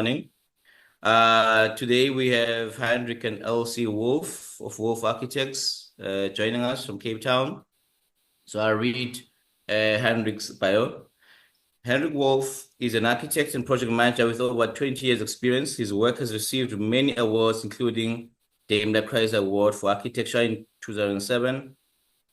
morning. Today we have Heinrich and Elsie Wolff of Wolff Architects joining us from Cape Town. So I'll read Heinrich's bio. Heinrich Wolff is an architect and project manager with over 20 years experience. His work has received many awards, including the Daimler Chrysler Award for Architecture in 2007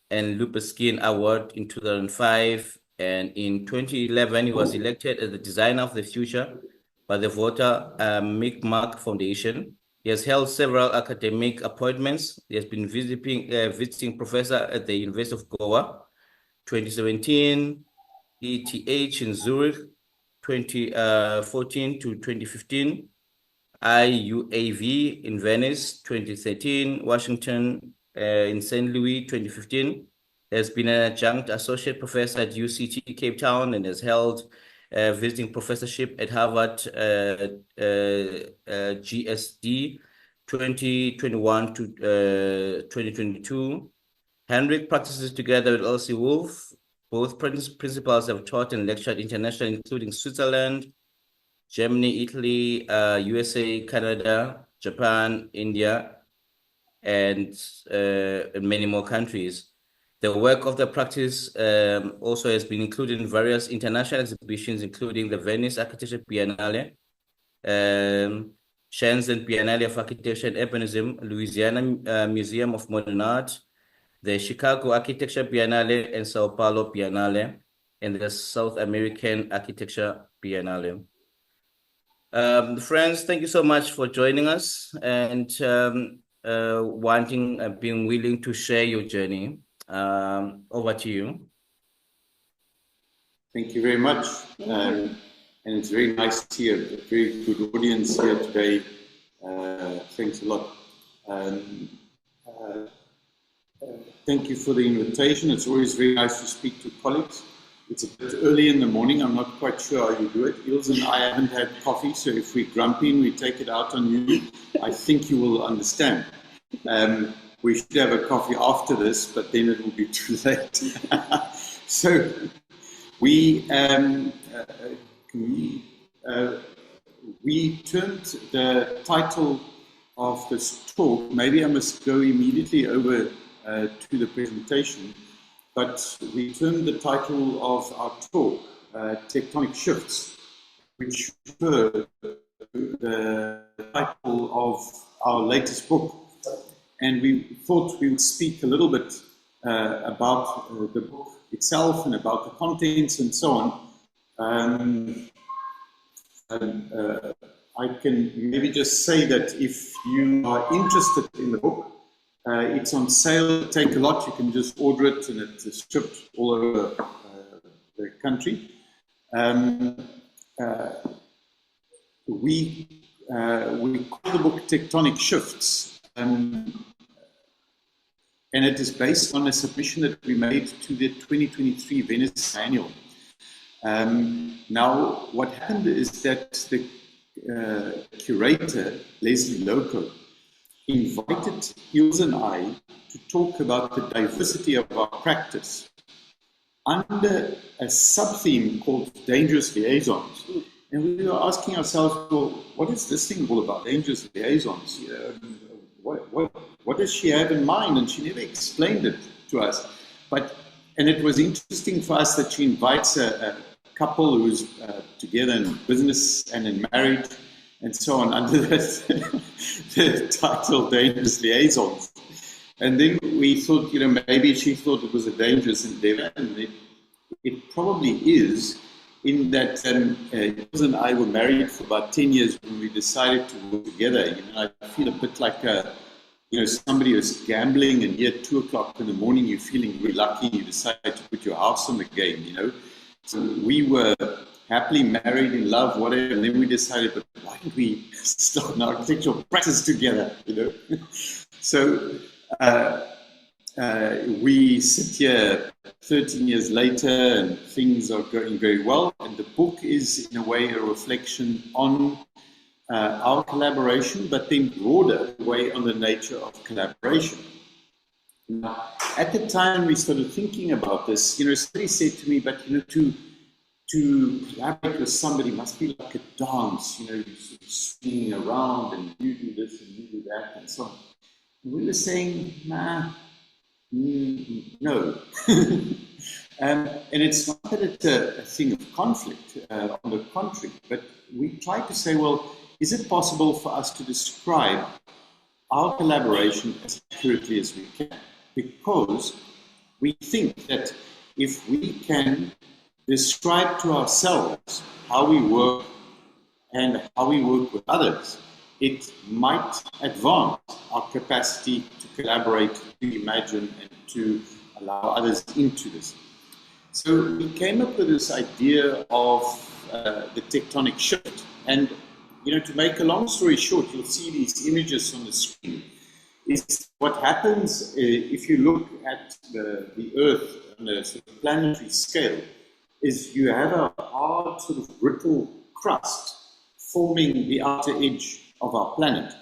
and Lupeskin Award in 2005. And in 2011, he was elected as the designer of the future by the voter Mi'kmaq Foundation. He has held several academic appointments. He has been visiting professor at the University of Goa, 2017, ETH in Zurich, 2014 to 2015, IUAV in Venice, 2013, Washington in St. Louis, 2015. Has been an adjunct associate professor at UCT Cape Town and has held visiting professorship at Harvard GSD 2021 to 2022. Heinrich practices together with Elsie Wolff. Both principals have taught and lectured internationally, including Switzerland, Germany, Italy, USA, Canada, Japan, India, and many more countries. The work of the practice also has been included in various international exhibitions, including the Venice Architecture Biennale, Shenzhen Biennale of Architecture and Urbanism, Louisiana Museum of Modern Art, the Chicago Architecture Biennale, and Sao Paulo Biennale, and the South American Architecture Biennale. Friends, thank you so much for joining us and being willing to share your journey. Over to you. Thank you very much. And it's very nice to see a very good audience here today. Thanks a lot. Thank you for the invitation. It's always very nice to speak to colleagues. It's a bit early in the morning. I'm not quite sure how you do it. Ilse and I haven't had coffee, so if we're grumpy and we take it out on you, I think you will understand. We should have a coffee after this, but then it will be too late. So we turned the title of this talk. Maybe I must go immediately over to the presentation, but we turned the title of our talk Tectonic Shifts, which refers to the title of our latest book. And we thought we would speak a little bit about the book itself and about the contents and so on. I can maybe just say that if you are interested in the book, it's on sale. Take a lot. You can just order it, and it is shipped all over the country. We call the book Tectonic Shifts. And it is based on a submission that we made to the 2023 Venice Annual. Now, what happened is that the curator, Leslie Loco, invited Ilse and I to talk about the diversity of our practice under a sub-theme called Dangerous Liaisons. And we were asking ourselves, well, what is this thing all about, Dangerous Liaisons? What does she have in mind? And she never explained it to us. And it was interesting for us that she invites a couple who's together in business and in marriage and so on under the title Dangerous Liaisons. And then we thought, maybe she thought it was a dangerous endeavor, and it probably is, in that Ilse and I were married for about 10 years when we decided to work together. I feel a bit like somebody who's gambling, and here at 2 o'clock in the morning you're feeling really lucky, you decide to put your house on the game, So we were happily married, in love, whatever, and then we decided, but why don't we start an architectural practice together, So we sit here 13 years later, and things are going very well, and the book is, in a way, a reflection on our collaboration, but then broader way on the nature of collaboration. Now, at the time we started thinking about this, somebody said to me, but to to collaborate with somebody must be like a dance, you know, you're sort of swinging around and you do this and you do that and so on. And we were saying, nah, no. And it's not that it's a thing of conflict, on the contrary, but we try to say, well, is it possible for us to describe our collaboration as accurately as we can? Because we think that if we can describe to ourselves how we work and how we work with others, it might advance our capacity to collaborate, to imagine, and to allow others into this. So we came up with this idea of the tectonic shift. And, you know, to make a long story short, you'll see these images on the screen. Is what happens if you look at the Earth on a sort of planetary scale, is you have a hard sort of brittle crust forming the outer edge of our planet.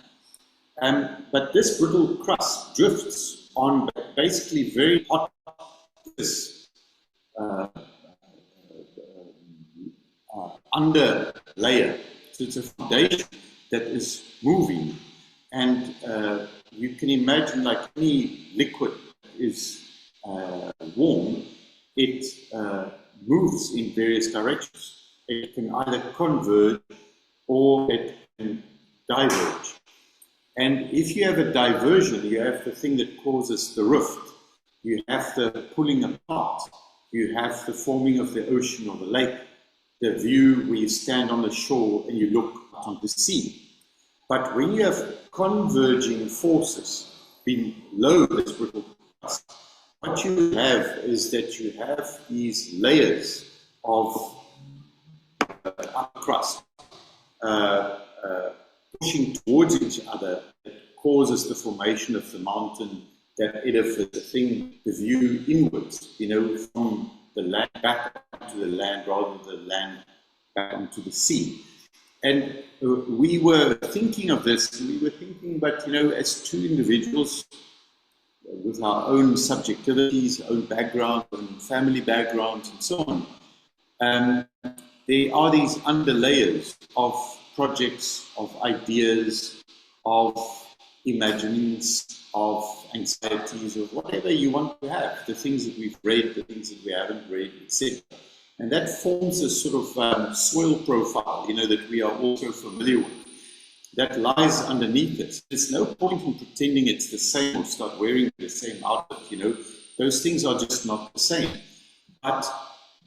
But this brittle crust drifts on basically very hot under layer. So it's a foundation that is moving. And you can imagine, like any liquid is warm, it moves in various directions. It can either converge or it can diverge. And if you have a diversion, you have the thing that causes the rift. You have the pulling apart. You have the forming of the ocean or the lake. The view where you stand on the shore and you look out on the sea. But when you have converging forces below this brittle crust, what you have is that you have these layers of upper crust pushing towards each other that causes the formation of the mountain, that edifice, the view inwards, you know, from the land back to the land rather than the land back into the sea. And we were thinking of this, but, you know, as two individuals with our own subjectivities, own background, own family backgrounds, and so on, there are these underlayers of projects, of ideas, of imaginings, of anxieties, of whatever you want to have, the things that we've read, the things that we haven't read, etc. And that forms a sort of soil profile, you know, that we are also familiar with, that lies underneath it. There's no point in pretending it's the same or start wearing the same outfit, you know. Those things are just not the same. But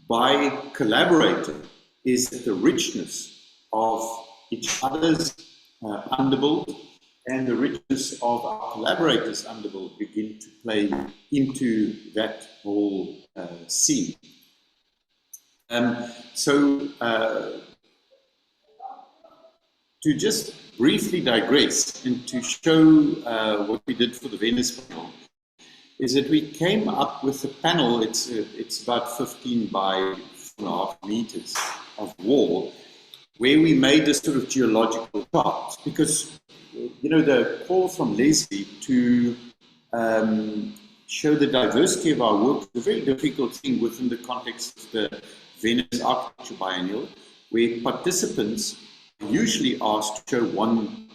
by collaborating is the richness of each other's underbuild and the richness of our collaborators' underbuild begin to play into that whole scene. To just briefly digress and to show what we did for the Venice panel, is that we came up with a panel, it's about 15 by 4.5 meters of wall, where we made this sort of geological chart, because, you know, the call from Leslie to show the diversity of our work is a very difficult thing within the context of the Venice Architecture Biennial, where participants are usually asked to show one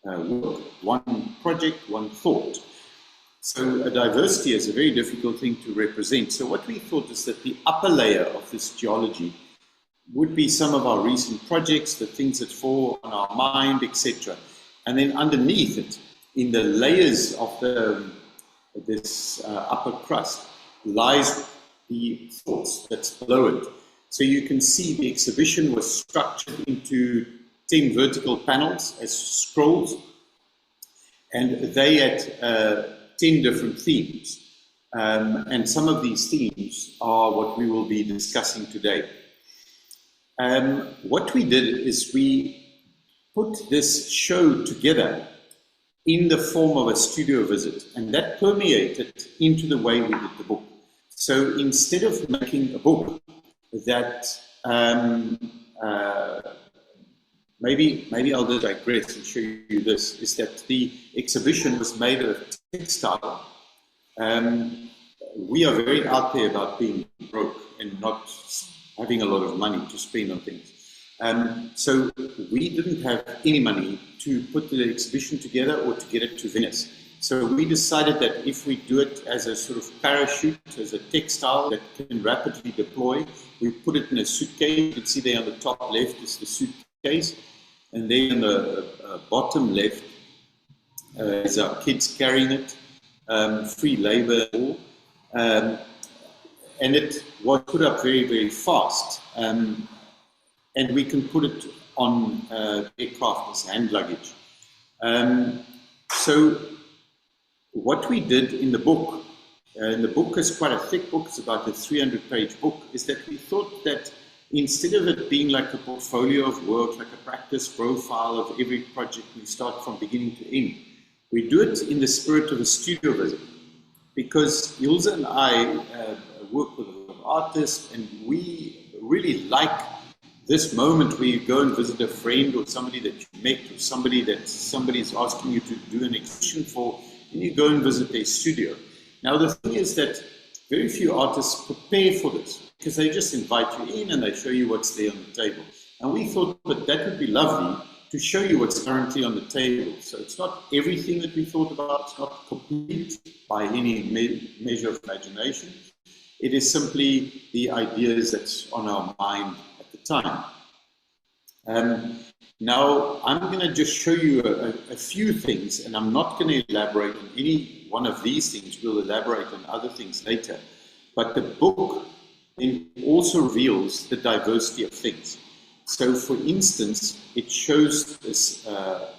work, one project, one thought. So a diversity is a very difficult thing to represent. So what we thought is that the upper layer of this geology would be some of our recent projects, the things that fall on our mind, etc. And then underneath it, in the layers of this upper crust, lies the thoughts that's below it. So you can see the exhibition was structured into 10 vertical panels as scrolls, and they had 10 different themes. And some of these themes are what we will be discussing today. What we did is we put this show together in the form of a studio visit, and that permeated into the way we did the book. So instead of making a book that maybe I'll just digress and show you this, is that the exhibition was made of textile. We are very out there about being broke and not having a lot of money to spend on things. So we didn't have any money to put the exhibition together or to get it to Venice. So we decided that if we do it as a sort of parachute, as a textile that can rapidly deploy, we put it in a suitcase. You can see there on the top left is the suitcase, and then on the bottom left is our kids carrying it, free labor, and it was put up very, very fast. And we can put it on aircraft as hand luggage. So what we did in the book, and the book is quite a thick book, it's about a 300-page book, is that we thought that instead of it being like a portfolio of work, like a practice profile of every project we start from beginning to end, we do it in the spirit of a studio visit. Because Ilse and I work with a lot of artists, and we really like this moment where you go and visit a friend or somebody that you met or somebody that somebody's asking you to do an exhibition for, and you go and visit their studio. Now the thing is that very few artists prepare for this because they just invite you in and they show you what's there on the table. And we thought that that would be lovely to show you what's currently on the table. So it's not everything that we thought about, it's not complete by any measure of imagination. It is simply the ideas that's on our mind at the time. Now, I'm going to just show you a few things, and I'm not going to elaborate on any one of these things. We'll elaborate on other things later. But the book also reveals the diversity of things. So, for instance, it shows this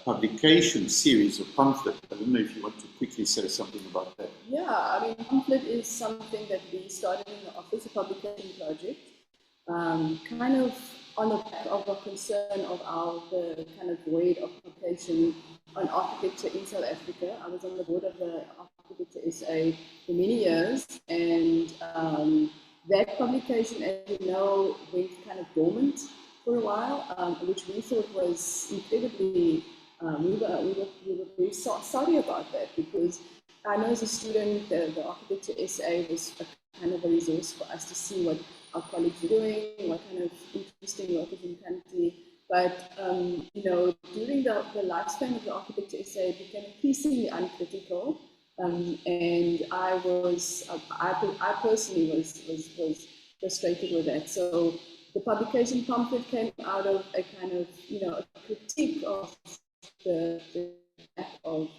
publication series of pamphlet. I don't know if you want to quickly say something about that. Yeah, I mean, pamphlet is something that we started in the Office of Publication Project, kind of on the back of a concern of the kind of void of publication on architecture in South Africa. I was on the board of the Architecture SA for many years, and that publication, as you know, went kind of dormant for a while, which we thought was incredibly, we were very sorry about that, because I know as a student, the Architecture SA was a kind of a resource for us to see what our colleagues were doing, what kind of interesting work is in the country. But, you know, during the lifespan of the Architecture SA, it became increasingly uncritical. And I personally was frustrated with that. So the publication pamphlet came out of a kind of, you know, a critique of the lack of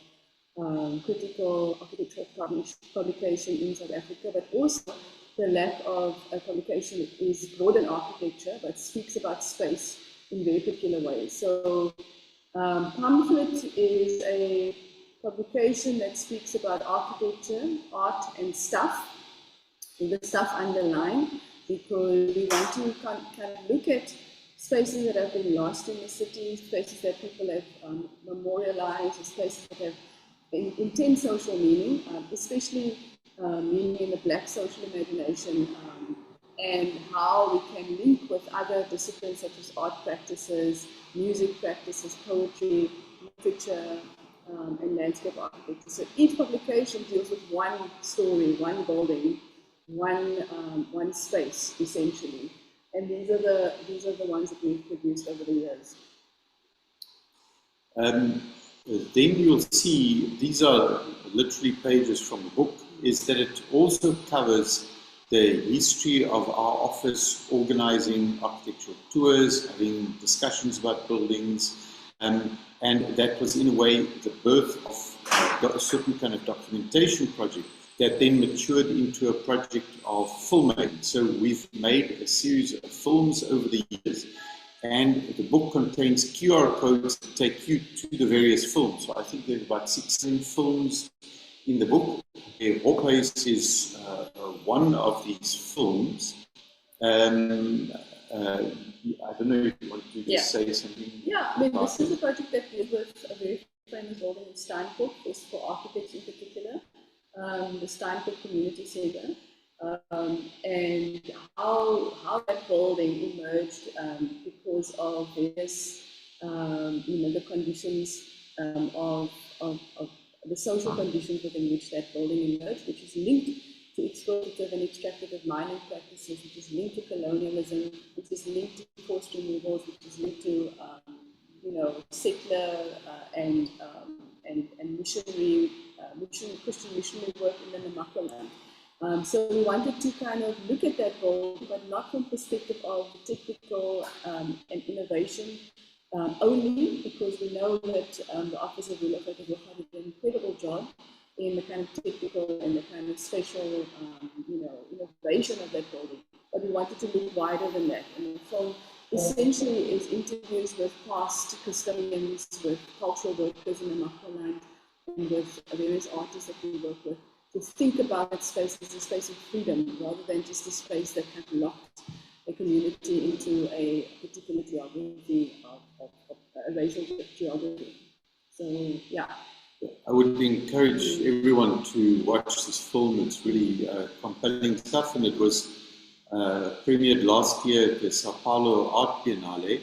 critical architectural publication in South Africa, but also the lack of a publication that is broad in architecture, but speaks about space in very particular ways. So pamphlet is a publication that speaks about architecture, art, and stuff, with the stuff underlined, because we want to kind of look at spaces that have been lost in the city, spaces that people have memorialized, spaces that have intense social meaning, especially meaning in the Black social imagination, and how we can link with other disciplines such as art practices, music practices, poetry, literature, and landscape architecture. So each publication deals with one story, one building, one space, essentially. And these are the ones that we've produced over the years. Then you'll see, these are literally pages from the book, is that it also covers the history of our office organizing architectural tours, having discussions about buildings, and that was in a way the birth of a certain kind of documentation project that then matured into a project of filmmaking. So we've made a series of films over the years, and the book contains QR codes that take you to the various films. So I think there's about 16 films in the book. Wolff is one of these films. I don't know if you want to say something. Yeah, I mean, this is a project that deals with a very famous building in Steinhoek, for architects in particular, the Steinhoek Community Center, and how that building emerged because of various, you know, the conditions of the social conditions within which that building emerged, which is linked to exploitative and extractive mining practices, which is linked to colonialism, which is linked to forced removals, which is linked to settler and missionary, Christian missionary work in the Namaqualand. So we wanted to kind of look at that role, but not from perspective of technical and innovation only, because we know that the Office of Wolff did an incredible job in the kind of technical and the kind of spatial, innovation of that building. But we wanted to look wider than that. And the film essentially is interviews with past custodians, with cultural workers in the Namaqualand, and with various artists that we work with, to think about that space as a space of freedom, rather than just a space that kind of locked a community into a particular geography of a racial geography. So, yeah. I would encourage everyone to watch this film. It's really compelling stuff, and it was premiered last year at the Sao Paulo Art Biennale.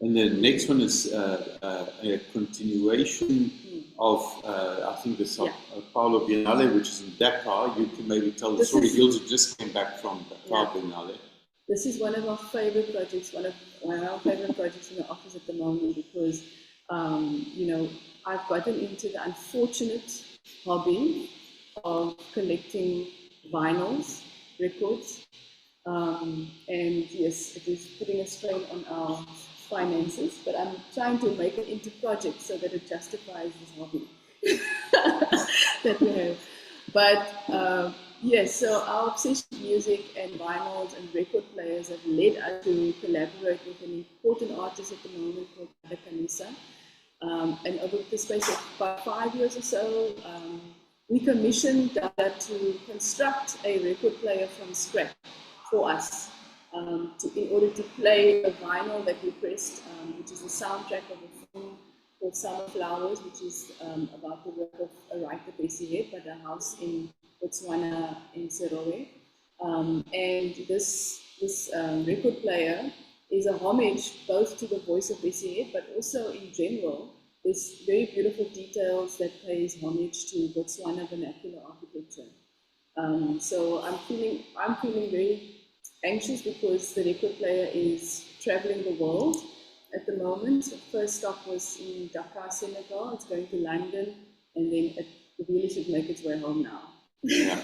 And the next one is a continuation of, I think, the Sao Paulo Biennale, which is in Dakar. You can maybe tell the story. Gilda just came back from Dakar Biennale. This is one of our favorite projects, one of our favorite projects in the office at the moment, because, I've gotten into the unfortunate hobby of collecting vinyls, records, and yes, it is putting a strain on our finances, but I'm trying to make it into projects so that it justifies this hobby that we have. But yes, so our obsession with music and vinyls and record players have led us to collaborate with an important artist at the moment called Kanisa. And over the space of about 5 years or so, we commissioned Dada to construct a record player from scratch for us, in order to play a vinyl that we pressed, which is the soundtrack of a film called Summer Flowers, which is about the work of a writer, Bessie Head, at a house in Botswana, in Serowe. And this record player is a homage both to the voice of Bessie Head, but also in general, there's very beautiful details that pays homage to Botswana vernacular architecture. So I'm feeling very anxious, because the record player is traveling the world at the moment. The first stop was in Dakar, Senegal. It's going to London, and then it really should make its way home now. Yeah.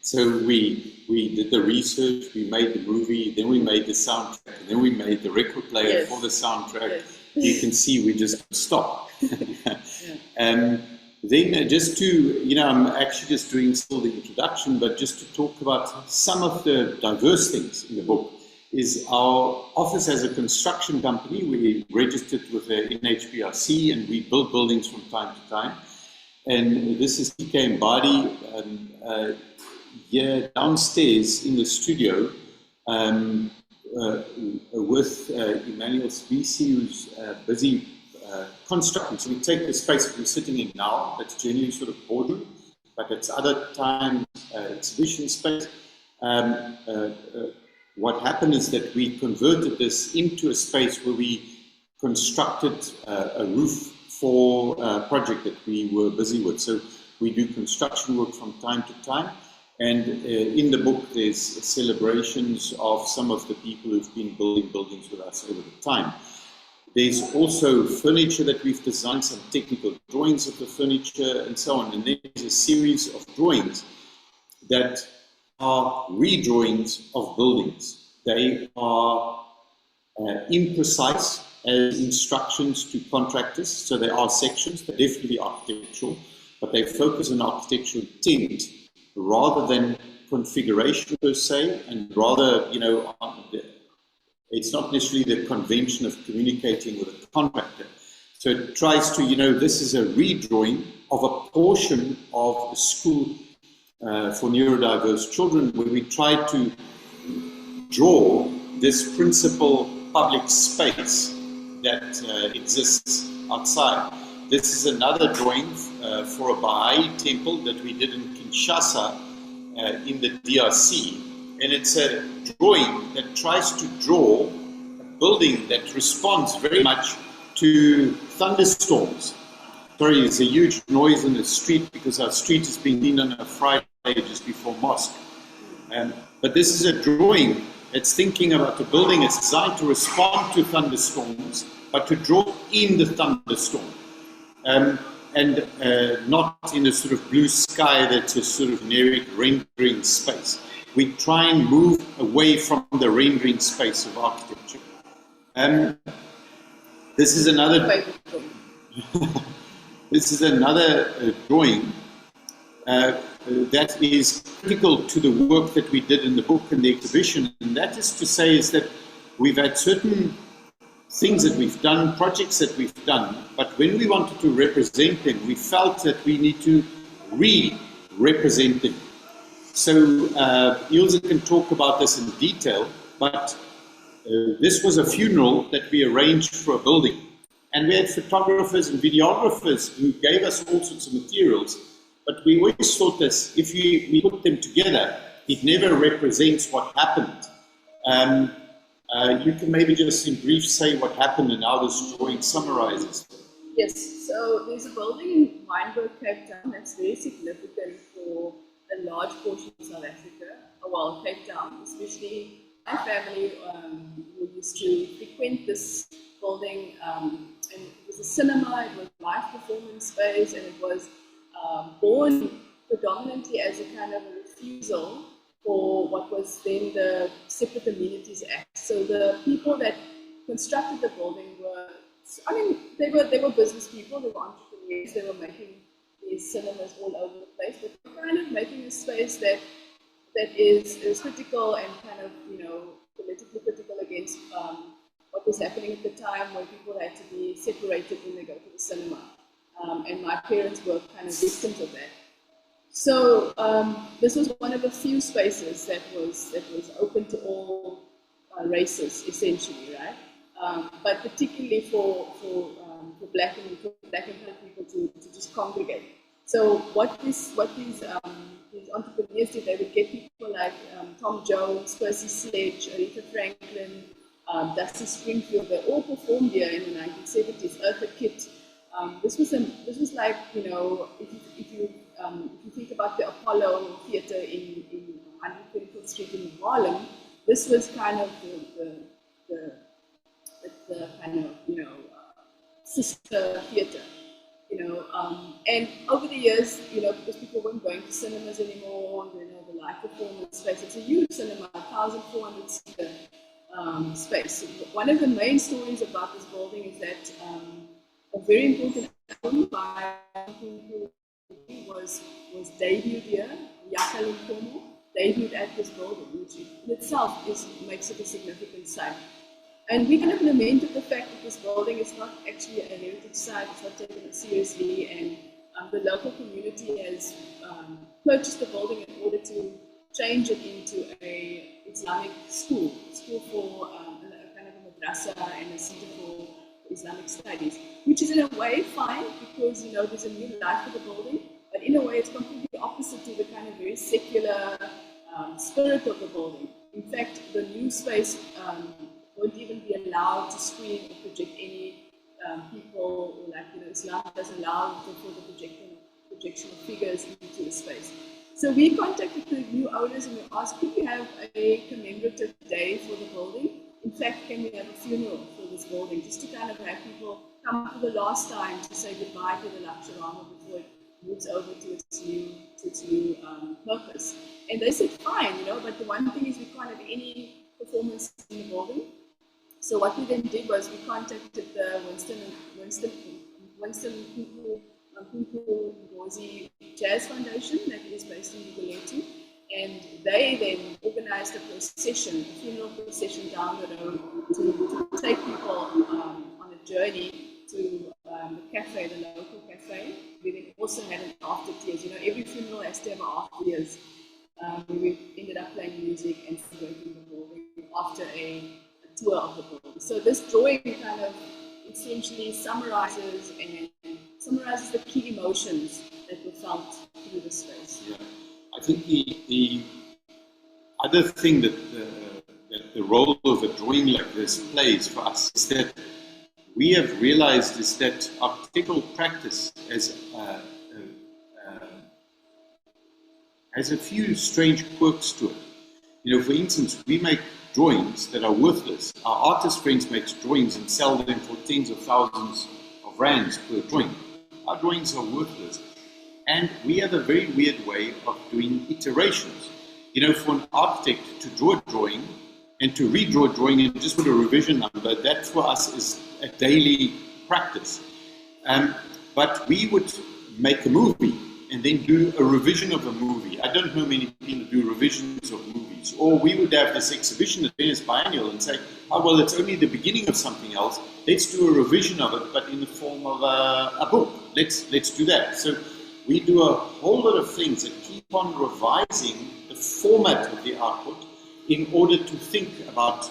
So we did the research, we made the movie, then we made the soundtrack, and then we made the record player for the soundtrack. Yes. You can see we just stop. Then just to, I'm actually just doing still the introduction, but just to talk about some of the diverse things in the book, is our office as a construction company. We registered with the NHBRC, and we build buildings from time to time. And this is TK Mbadi here downstairs in the studio with Emmanuel Spisi, who's busy constructing. So we take the space that we're sitting in now, that's generally sort of boardroom, but it's other times exhibition space. What happened is that we converted this into a space where we constructed a roof for a project that we were busy with. So we do construction work from time to time, and in the book there's celebrations of some of the people who've been building buildings with us over the time. There's also furniture that we've designed, some technical drawings of the furniture and so on, and there's a series of drawings that are redrawings of buildings. They are imprecise as instructions to contractors, so they are sections, they're definitely architectural, but they focus on architectural intent rather than configuration per se, and rather, it's not necessarily the convention of communicating with a contractor. So it tries to, this is a redrawing of a portion of a school for neurodiverse children, where we try to draw this principal public space that exists outside. This is another drawing for a Baha'i temple that we did in Kinshasa in the DRC. And it's a drawing that tries to draw a building that responds very much to thunderstorms. Sorry, there's a huge noise in the street because our street is being cleaned on a Friday just before mosque. But this is a drawing. It's thinking about the building. It's designed to respond to thunderstorms, but to draw in the thunderstorm. And not in a sort of blue sky that's a sort of generic rendering space. We try and move away from the rendering space of architecture. This is another this is another drawing that is critical to the work that we did in the book and the exhibition, and that is to say is that we've had certain things that we've done, projects that we've done, but when we wanted to represent them, we felt that we need to re-represent them. So Ilse can talk about this in detail, but this was a funeral that we arranged for a building. And we had photographers and videographers who gave us all sorts of materials, but we always thought this, if we put them together, it never represents what happened. You can maybe just in brief say what happened and how this drawing summarizes. Yes, so there's a building in Wynberg, Cape Town that's very significant for a large portion of South Africa, well, Cape Town, especially my family who used to frequent this building, and it was a cinema, it was a live performance space, and it was born predominantly as a kind of a refusal for what was then the Separate Amenities Act. So the people that constructed the building were, I mean, they were business people, they were entrepreneurs, they were making these cinemas all over the place, but kind of making a space that is critical and kind of, you know, politically critical against what was happening at the time, where people had to be separated when they go to the cinema. And my parents were kind of victims of that. So this was one of the few spaces that was open to all races, essentially, right? But particularly for black and colored people to just congregate. So what these entrepreneurs did, they would get people like Tom Jones, Percy Sledge, Aretha Franklin, Dusty Springfield. They all performed here in the 1970s. Eartha Kitt. This was like, you know, if you think about the Apollo Theatre in 125th Street in Harlem, this was kind of the kind of, you know, sister theatre, you know, and over the years, you know, because people weren't going to cinemas anymore, you know, the live performance space, it's a huge cinema, 1,400 seater space. One of the main stories about this building is that a very important album by who was debuted here, Yaka Linkomo, debuted at this building, which in itself makes it a significant site. And we kind of lamented the fact that this building is not actually a heritage site, it's not taken seriously, and the local community has purchased the building in order to change it into a Islamic school for a kind of a madrasa and a center for Islamic studies, which is in a way fine because, you know, there's a new life for the building, but in a way it's completely opposite to the kind of very secular spirit of the building. In fact, the new space won't even be allowed to screen or project any people, or like, you know, Islam doesn't allow for the projection of figures into the space. So we contacted the new owners and we asked, could we have a commemorative day for the building? In fact, can we have a funeral for this building, just to kind of have people come for the last time to say goodbye to the Lakshorama before it moves over to its new purpose. And they said, fine, you know, but the one thing is we can't have any performance in the building. So what we then did was we contacted the Winston Ngozi Jazz Foundation that is based in Gugulethu, and they then organized a procession, a funeral procession down the road to take people on a journey to the cafe, the local cafe. We then also had an after tears. You know, every funeral has to have an after tears. We ended up playing music and celebrating the building after a tour of the building. So this drawing kind of essentially summarizes the key emotions that were felt through the space. Yeah. I think the other thing that the role of a drawing like this plays for us is that we have realized is that architectural practice has a few strange quirks to it. For instance, we make drawings that are worthless. Our artist friends make drawings and sell them for tens of thousands of rands per drawing. Our drawings are worthless. And we have a very weird way of doing iterations. For an architect to draw a drawing and to redraw a drawing and just put a revision number, that for us is a daily practice. But we would make a movie and then do a revision of a movie. I don't know many people do revisions of movies. Or we would have this exhibition at Venice Biennial and say, oh, well, it's only the beginning of something else. Let's do a revision of it, but in the form of a book. Let's do that. So we do a whole lot of things that keep on revising the format of the output in order to think about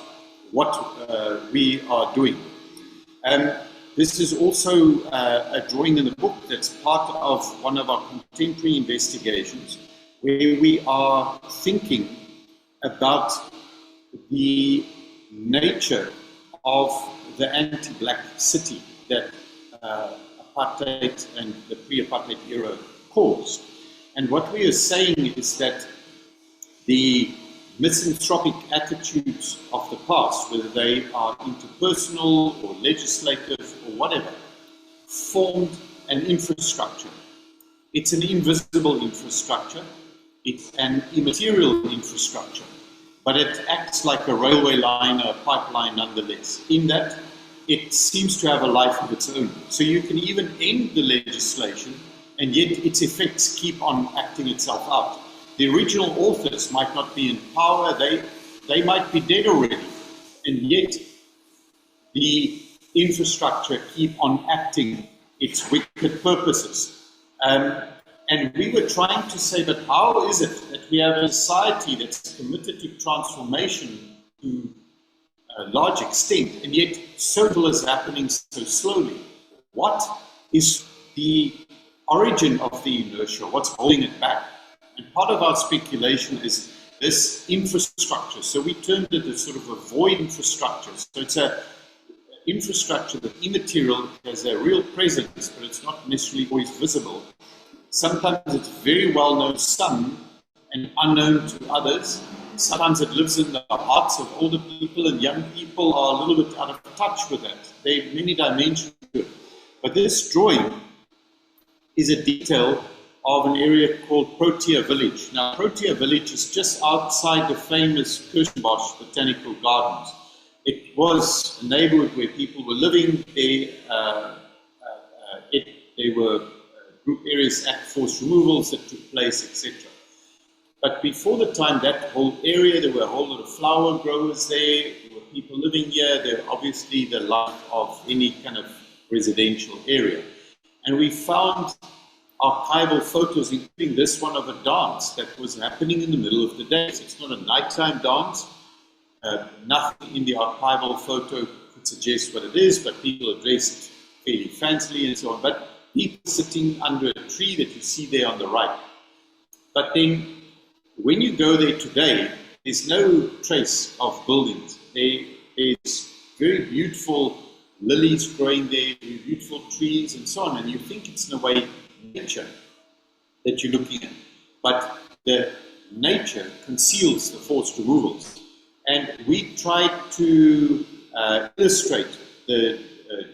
what we are doing. This is also a drawing in the book that's part of one of our contemporary investigations, where we are thinking about the nature of the anti-black city that apartheid and the pre-apartheid era caused. And what we are saying is that the misanthropic attitudes of the past, whether they are interpersonal or legislative or whatever, formed an infrastructure. It's an invisible infrastructure. It's an immaterial infrastructure. But it acts like a railway line or a pipeline nonetheless, in that it seems to have a life of its own. So you can even end the legislation, and yet its effects keep on acting itself out. The original authors might not be in power, they might be dead already, and yet the infrastructure keep on acting its wicked purposes. And we were trying to say, but how is it that we have a society that's committed to transformation to a large extent, and yet so little is happening so slowly? What is the origin of the inertia? What's holding it back? And part of our speculation is this infrastructure. So we termed it as sort of a void infrastructure. So it's an infrastructure that's immaterial, it has a real presence, but it's not necessarily always visible. Sometimes it's very well known to some and unknown to others. Sometimes it lives in the hearts of older people, and young people are a little bit out of touch with that. There are many dimensions to it. But this drawing is a detail of an area called Protea Village. Now, Protea Village is just outside the famous Kirschenbosch Botanical Gardens. It was a neighborhood where people were living. They were group areas at forced removals that took place, etc. But before the time, that whole area, there were a whole lot of flower growers there were people living here, there were obviously the life of any kind of residential area. And we found archival photos, including this one of a dance that was happening in the middle of the day. So it's not a nighttime dance. Nothing in the archival photo could suggest what it is, but people are dressed fairly fancily and so on. But people sitting under a tree that you see there on the right. But then, when you go there today, there's no trace of buildings. There's very beautiful lilies growing there, beautiful trees and so on, and you think it's in a way nature that you're looking at. But the nature conceals the forced removals. And we tried to illustrate the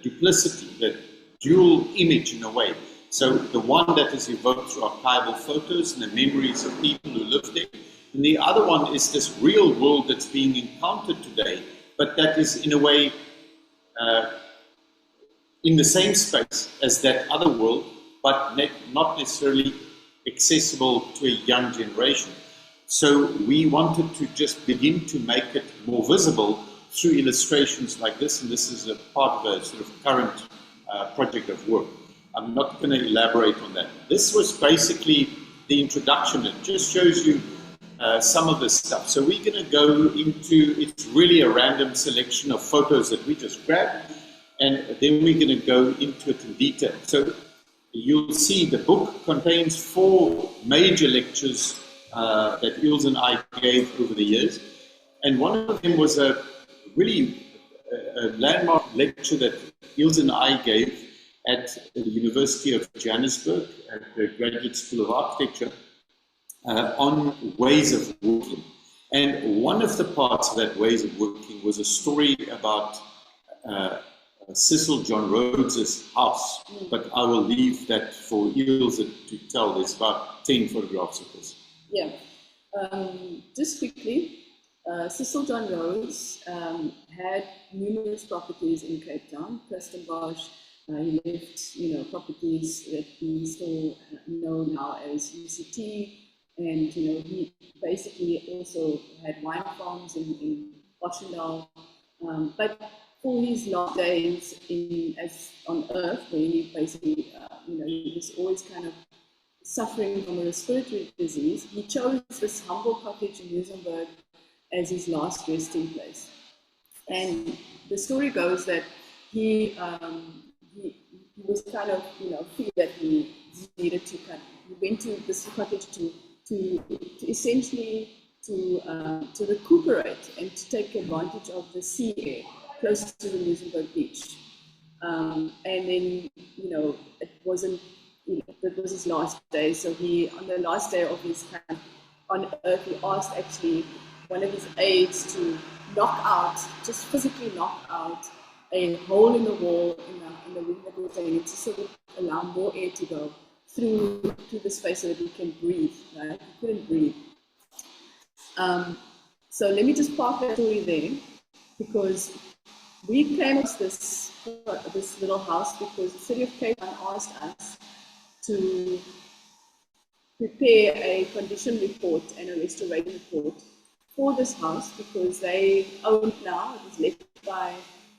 duplicity, the dual image in a way. So the one that is evoked through archival photos and the memories of people who lived there, and the other one is this real world that's being encountered today, but that is in a way in the same space as that other world, but not necessarily accessible to a young generation. So we wanted to just begin to make it more visible through illustrations like this, and this is a part of a sort of current project of work. I'm not going to elaborate on that. This was basically the introduction. It just shows you some of this stuff. So we're going to go into, it's really a random selection of photos that we just grabbed, and then we're going to go into it in detail. So you'll see the book contains 4 major lectures that Ilse and I gave over the years. And one of them was a really landmark lecture that Ilse and I gave at the University of Johannesburg at the Graduate School of Architecture on ways of working. And one of the parts of that ways of working was a story about Cecil John Rhodes's house, but I will leave that for Ilse to tell. There's about 10 photographs of this. Yeah. Just quickly, Cecil John Rhodes had numerous properties in Cape Town. Kirstenbosch, he left, properties that we still know now as UCT, and he basically also had wine farms in Boschendal. But for his last days on Earth, where he basically, he was always kind of suffering from a respiratory disease, he chose this humble cottage in Luxembourg as his last resting place. And the story goes that he was kind of, feel that he needed to he went to this cottage to essentially to recuperate and to take advantage of the sea air close to the Luxembourg beach. And then, it wasn't, that was his last day. So on the last day of his time on Earth, he asked actually one of his aides to just physically knock out a hole in the wall in the room that we were staying in, to sort of allow more air to go through the space so that he can breathe, right? He couldn't breathe. So let me just park that story there, because we came across this little house because the city of Cape Town asked us to prepare a condition report and a restoration report for this house, because they own it now. It was left by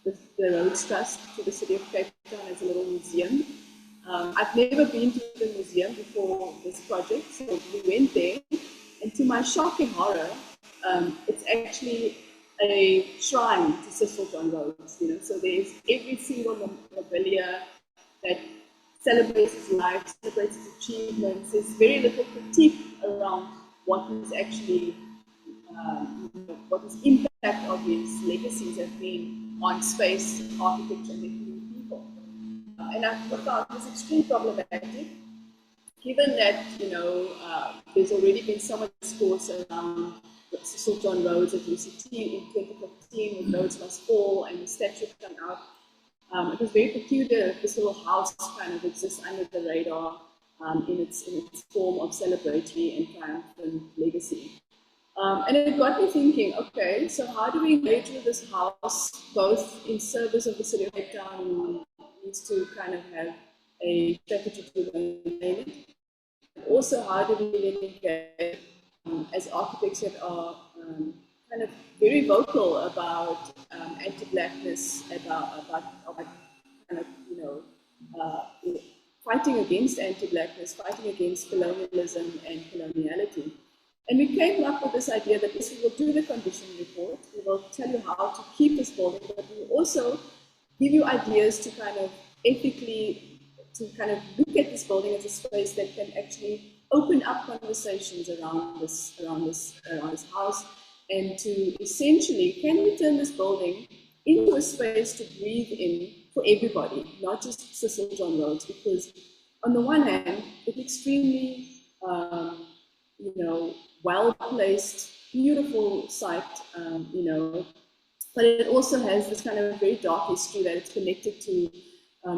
the Rhodes Trust to the city of Cape Town as a little museum. I've never been to the museum before this project, so we went there, and to my shocking horror, it's actually a shrine to Cecil John Rhodes. So there's every single memorabilia that celebrates his life, celebrates his achievements. There's very little critique around what is actually, what his impact of his legacies have been on space, architecture, and human people. And I thought it was extremely problematic, given that, there's already been so much discourse around Cecil John Rhodes at UCT in 2015 when Rhodes Must Fall and the statue came out. It was very peculiar that this little house kind of exists under the radar in its form of celebratory and triumphant legacy. And it got me thinking, okay, so how do we engage with this house, both in service of the city of Cape Town, who needs to kind of have a strategy to maintain it? Also, how do we engage as architects that are kind of very vocal about anti-blackness, about kind of, fighting against anti-blackness, fighting against colonialism and coloniality. And we came up with this idea that yes, we will do the condition report, we will tell you how to keep this building, but we will also give you ideas to kind of ethically, to kind of look at this building as a space that can actually open up conversations around this house, and to essentially, can we turn this building into a space to breathe in for everybody, not just Cecil John Rhodes? Because on the one hand, it's extremely, well-placed, beautiful site, but it also has this kind of very dark history that it's connected to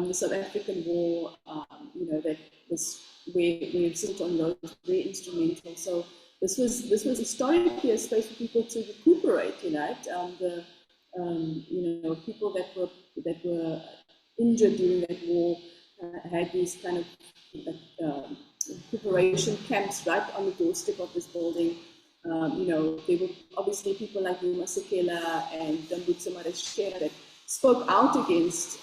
the South African War, that was where Cecil John Rhodes was very instrumental. So this was historically a space for people to recuperate, people that were injured during that war had these kind of recuperation camps right on the doorstep of this building. There were obviously people like Yuma Sekela and Dambutsa Marashera that spoke out against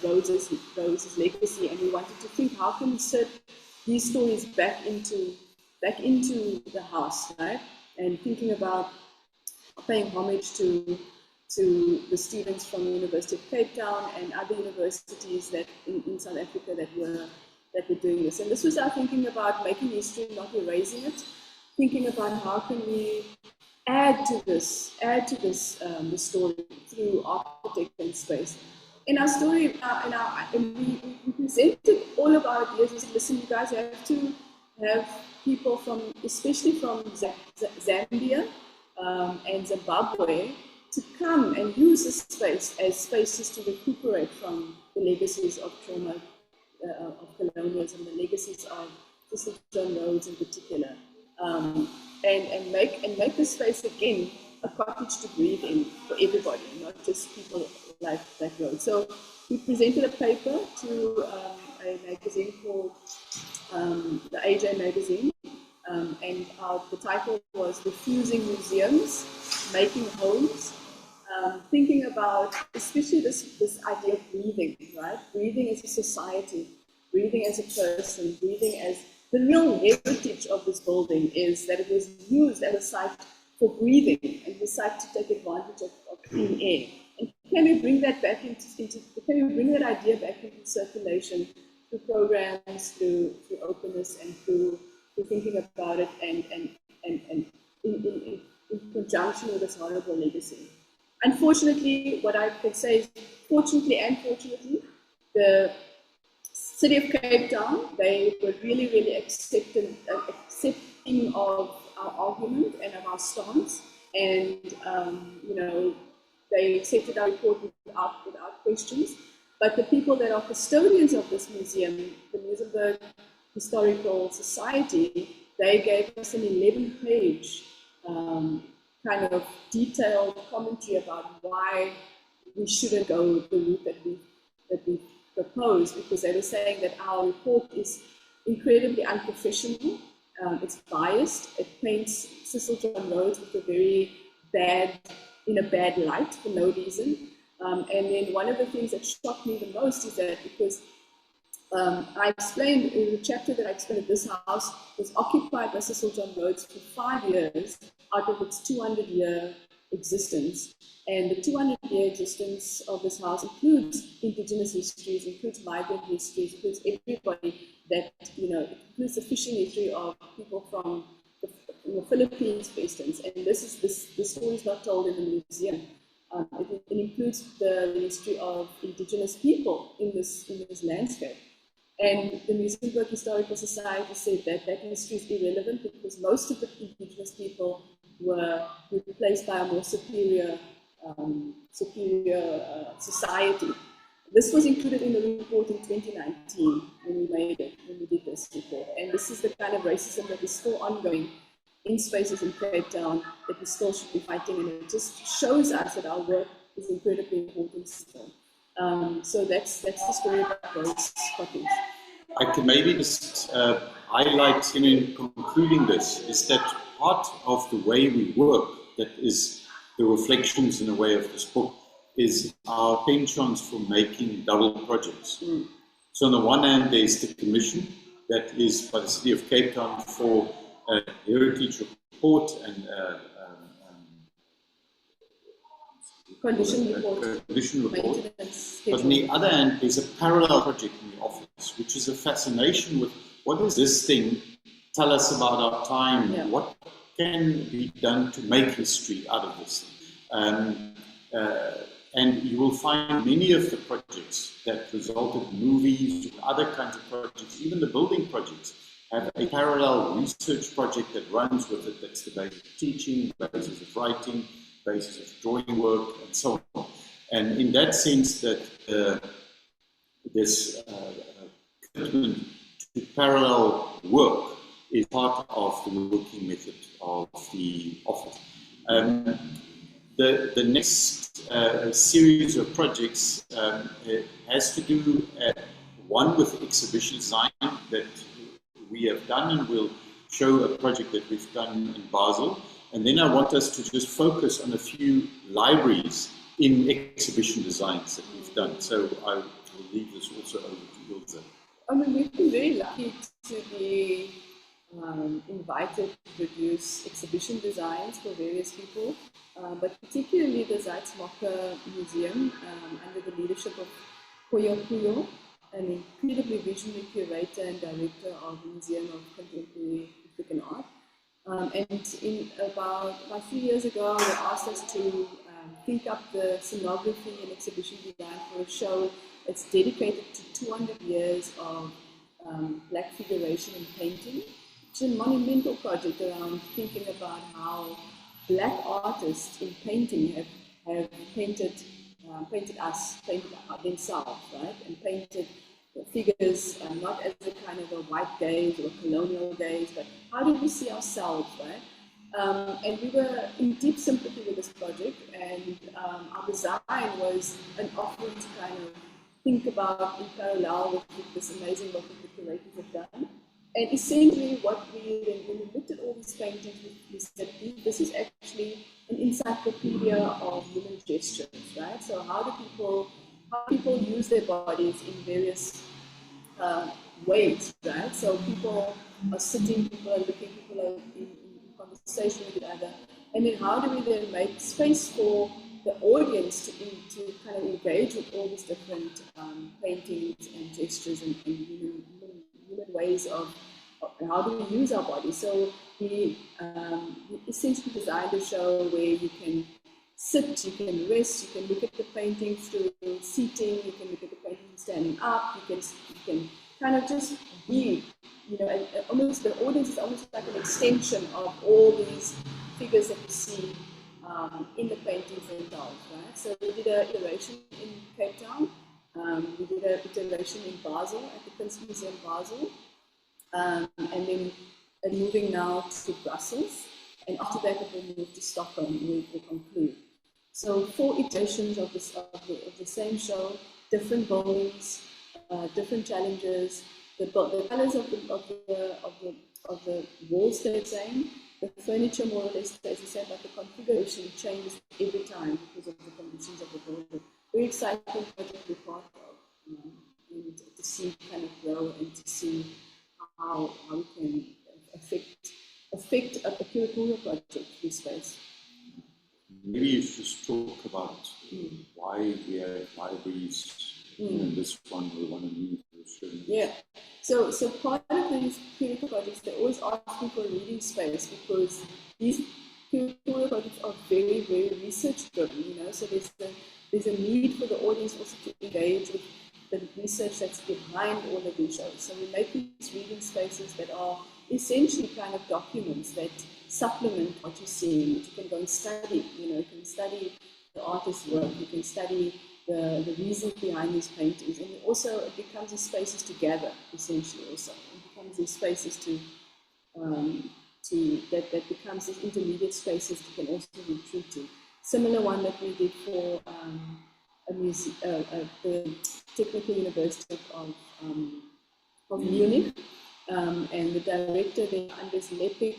Rhodes's legacy, and we wanted to think, how can we insert these stories back into the house, right? And thinking about paying homage to the students from the University of Cape Town and other universities that in South Africa that were doing this. And this was our thinking about making history, not erasing it. Thinking about how can we add to this the story through architecture and space. In our story, we presented all of our ideas. We said, listen, you guys have to have people especially from Zambia, and Zimbabwe to come and use this space as spaces to recuperate from the legacies of trauma, of colonialism, the legacies of Cecil John Rhodes in particular, and make the space again a cottage to breathe in for everybody, not just people like Rhodes. So we presented a paper to a magazine called the AJ magazine, and the title was "Refusing Museums, Making Homes," thinking about especially this idea of breathing, right? Breathing as a society, breathing as a person, breathing as the real heritage of this building is that it was used as a site for breathing and the site to take advantage of clean air. And can we bring that back can we bring that idea back into circulation through programs, through openness, and through thinking about it and in conjunction with this horrible legacy. Unfortunately, what I can say is, fortunately and fortunately, the City of Cape Town, they were really, really accepting of our argument and of our stance, and they accepted our report without questions. But the people that are custodians of this museum, the Muizenberg Historical Society, they gave us an 11-page kind of detailed commentary about why we shouldn't go the route that we proposed, because they were saying that our report is incredibly unprofessional, it's biased, it paints Cecil John Rhodes with in a bad light for no reason. And then one of the things that shocked me the most is that because I explained in the chapter that I explained that this house was occupied by Cecil John Rhodes for 5 years out of its 200-year existence. And the 200-year existence of this house includes indigenous histories, includes migrant histories, includes everybody that, it includes the fishing history of people from the Philippines, for instance. And this story is not told in the museum. It includes the history of indigenous people in this landscape. And the Muizenberg Historical Society said that history is irrelevant because most of the indigenous people were replaced by a more superior society. This was included in the report in 2019 when we did this report. And this is the kind of racism that is still ongoing in spaces in Cape Town that we still should be fighting, and it just shows us that our work is incredibly important still. So that's the story about those copies. I can maybe just highlight, in concluding this, is that part of the way we work, that is the reflections in a way of this book, is our penchants for making double projects. So on the one hand, there's the commission that is by the City of Cape Town for a heritage report and condition report. But on the other hand, there's a parallel project in the office, which is a fascination with what does this thing tell us about our time? Yeah. What can be done to make history out of this thing? And you will find many of the projects that resulted in movies, other kinds of projects, even the building projects, have a parallel research project that runs with it. That's the basis of teaching, the basis of writing, basis of drawing work, and so on. And in that sense, that this commitment to parallel work is part of the working method of the office. The next series of projects has to do, one with exhibition design that we have done, and we'll show a project that we've done in Basel. And then I want us to just focus on a few libraries in exhibition designs that we've done. So I will leave this also over to Ilse. I mean, we've been very lucky to be invited to produce exhibition designs for various people, but particularly the Zuid-Smokke Museum, under the leadership of Puyo, an incredibly visionary curator and director of the Museum of Contemporary African Art. And in about 3 years ago, they asked us to think up the scenography and exhibition design for a show that's dedicated to 200 years of black figuration and painting. It's a monumental project around thinking about how black artists in painting have painted themselves, right? And painted figures not as a kind of a white gaze or colonial gaze, but how do we see ourselves, right? And we were in deep sympathy with this project, and our design was an offering to kind of think about in parallel with this amazing work that the curators have done. And essentially what when we looked at all these paintings, we said this is actually an encyclopedia of human gestures, right? So how do people use their bodies in various ways, right? So people are sitting, people are looking, people are in conversation with each other, and then how do we then make space for the audience to kind of engage with all these different paintings and gestures and human ways of how do we use our bodies? So we essentially designed a show where you can sit, you can rest, you can look at the paintings through seating, you can look at the paintings standing up, you can kind of just be, and almost the audience is almost like an extension of all these figures that you see in the paintings themselves, right? So we did an iteration in Cape Town, we did an iteration in Basel, at the Kunstmuseum Basel, and then moving now to Brussels, and after that it will move to Stockholm, we will conclude. So 4 iterations of the same show, different buildings, different challenges. The colors of the walls stay the same. The furniture more or less stays the same, but the configuration changes every time because of the conditions of the building. Very exciting project to be part of, and to see kind of grow and to see how we can affect a curatorial project in space. Maybe you should just talk about why we have libraries. And this one we want to move. Yeah. So part of these curatorial projects, they're always asking for reading space because these curatorial projects are very, very research driven. So there's a need for the audience also to engage with the research that's behind all of these shows. So we make these reading spaces that are essentially kind of documents that supplement what you're seeing. You can go and study, you can study the artist's work, you can study the reasons behind these paintings, and also it becomes these spaces to gather, essentially also. It becomes these spaces that becomes these intermediate spaces you can also retreat to. Similar one that we did for the Technical University of Munich, and the director there, Anders Lepik,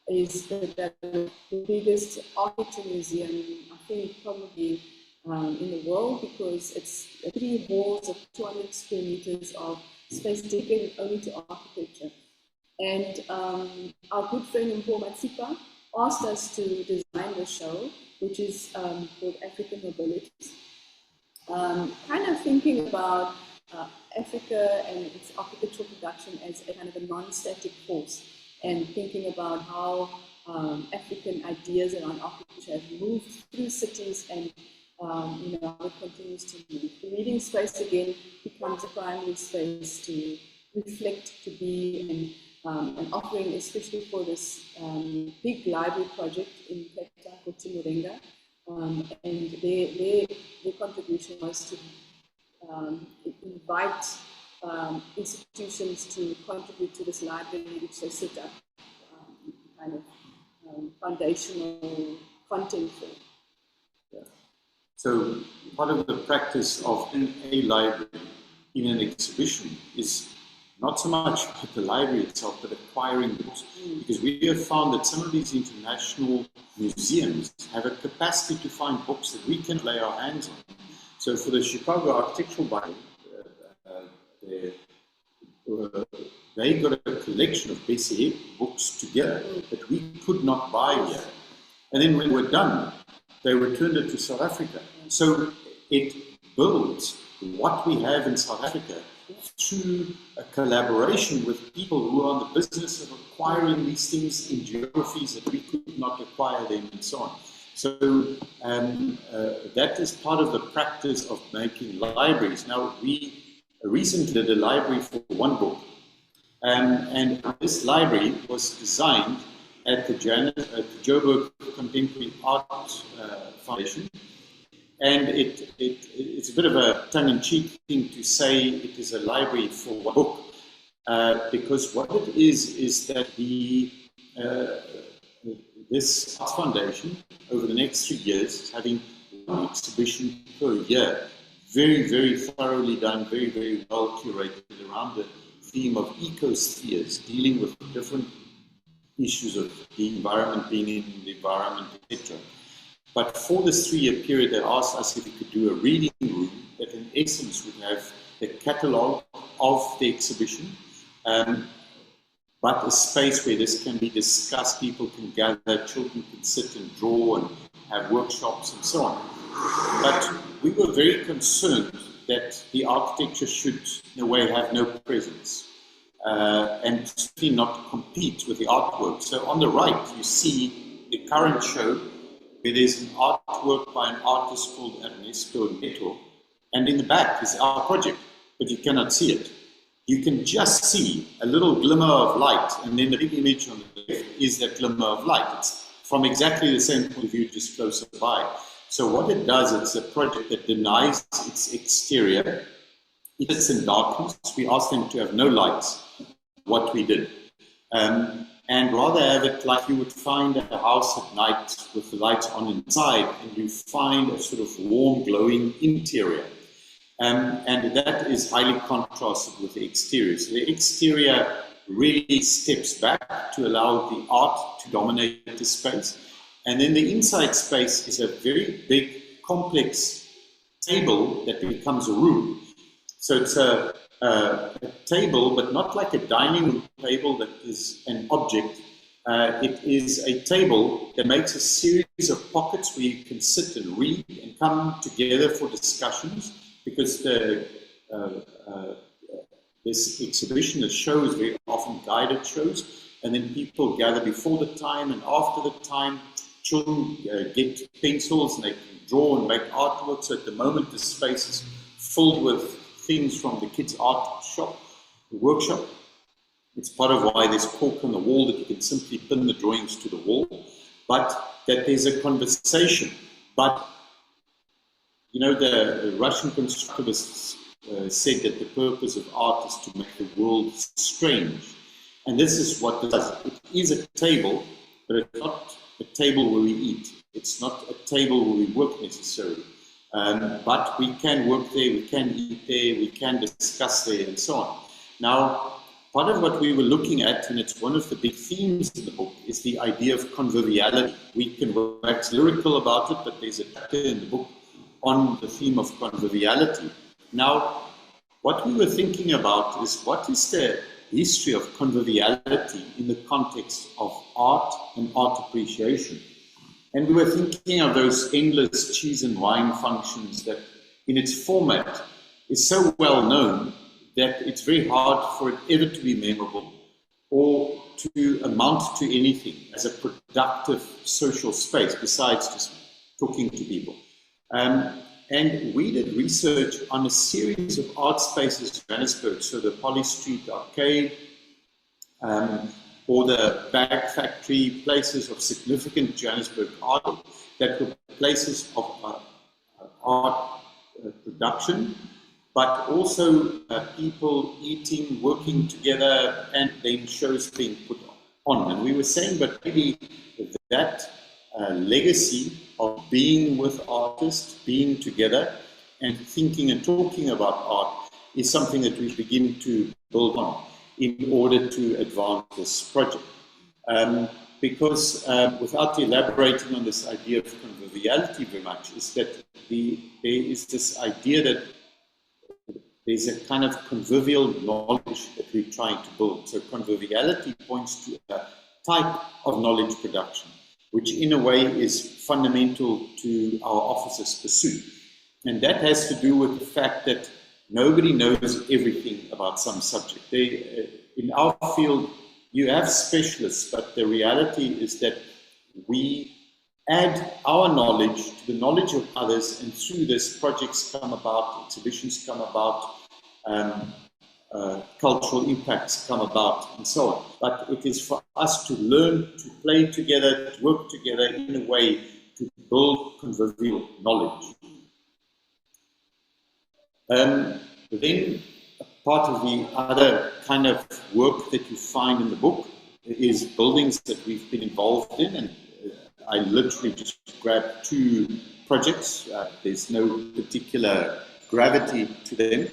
is the biggest architecture museum, I think probably in the world, because it's 3 halls of 200 square meters of space dedicated only to architecture. And our good friend Paul Matsipa asked us to design the show, which is called African Mobilities. Kind of thinking about Africa and its architectural production as a kind of a non-static force, and thinking about how African ideas around architecture have moved through cities and how it continues to move. The reading space again becomes a primary space to reflect, to be, and an offering, especially for this big library project in Cape Town called Timurenga. And their contribution was to invite institutions to contribute to this library, which they set up kind of foundational content for. Yeah. So part of the practice of in a library, in an exhibition, is not so much about the library itself, but acquiring books. Because we have found that some of these international museums have a capacity to find books that we can lay our hands on. So for the Chicago Architectural Bible, they got a collection of Bessie books together that we could not buy here. And then when we're done, they returned it to South Africa. So it builds what we have in South Africa through a collaboration with people who are in the business of acquiring these things in geographies that we could not acquire them, and so on. So that is part of the practice of making libraries. Now, we recently did a library for one book, and this library was designed at the Joburg Contemporary Art Foundation. And it's a bit of a tongue-in-cheek thing to say it is a library for one book, because what it is that this art foundation, over the next 3 years, is having one exhibition per year. Very, very thoroughly done, very, very well curated around the theme of ecospheres, dealing with different issues of the environment, being in the environment, etc. But for this 3-year period, they asked us if we could do a reading room that in essence would have the catalogue of the exhibition, but a space where this can be discussed, people can gather, children can sit and draw and have workshops and so on. But we were very concerned that the architecture should, in a way, have no presence and certainly not compete with the artwork. So on the right, you see the current show, where there's an artwork by an artist called Ernesto Neto, and in the back is our project, but you cannot see it. You can just see a little glimmer of light, and then the big image on the left is that glimmer of light. It's from exactly the same point of view, just closer by. So what it does, it's a project that denies its exterior. It's in darkness. We asked them to have no lights, what we did. And rather have it like you would find a house at night with the lights on inside, and you find a sort of warm, glowing interior. And that is highly contrasted with the exterior. So the exterior really steps back to allow the art to dominate the space. And then the inside space is a very big, complex table that becomes a room. So it's a table, but not like a dining room table that is an object. It is a table that makes a series of pockets where you can sit and read and come together for discussions, because this exhibition, the show is very often guided shows, and then people gather before the time and after the time. Children get pencils and they can draw and make artwork. So at the moment, the space is filled with things from the kids' art shop, the workshop. It's part of why there's cork on the wall that you can simply pin the drawings to the wall, but that there's a conversation. But, you know, the Russian constructivists said that the purpose of art is to make the world strange. And this is what it does. It is a table, but it's not a table where we eat. It's not a table where we work necessarily. But we can work there, we can eat there, we can discuss there, and so on. Now, part of what we were looking at, and it's one of the big themes in the book, is the idea of conviviality. We can wax lyrical about it, but there's a chapter in the book on the theme of conviviality. Now, what we were thinking about is what is the history of conviviality in the context of art and art appreciation. And we were thinking of those endless cheese and wine functions that in its format is so well known that it's very hard for it ever to be memorable or to amount to anything as a productive social space besides just talking to people. And we did research on a series of art spaces in Johannesburg, so the Polly Street Arcade, or the Bag Factory, places of significant Johannesburg art that were places of art production, but also people eating, working together, and then shows being put on. And we were saying, but maybe that legacy of being with artists, being together, and thinking and talking about art is something that we begin to build on in order to advance this project. Because without elaborating on this idea of conviviality very much, is that there is this idea that there's a kind of convivial knowledge that we're trying to build. So conviviality points to a type of knowledge production, which in a way is fundamental to our office's pursuit. And that has to do with the fact that nobody knows everything about some subject. In our field, you have specialists, but the reality is that we add our knowledge to the knowledge of others, and through this, projects come about, exhibitions come about, cultural impacts come about, and so on. But it is for us to learn to play together, to work together in a way to build convivial knowledge. Then part of the other kind of work that you find in the book is buildings that we've been involved in, and I literally just grabbed two projects. There's no particular gravity to them.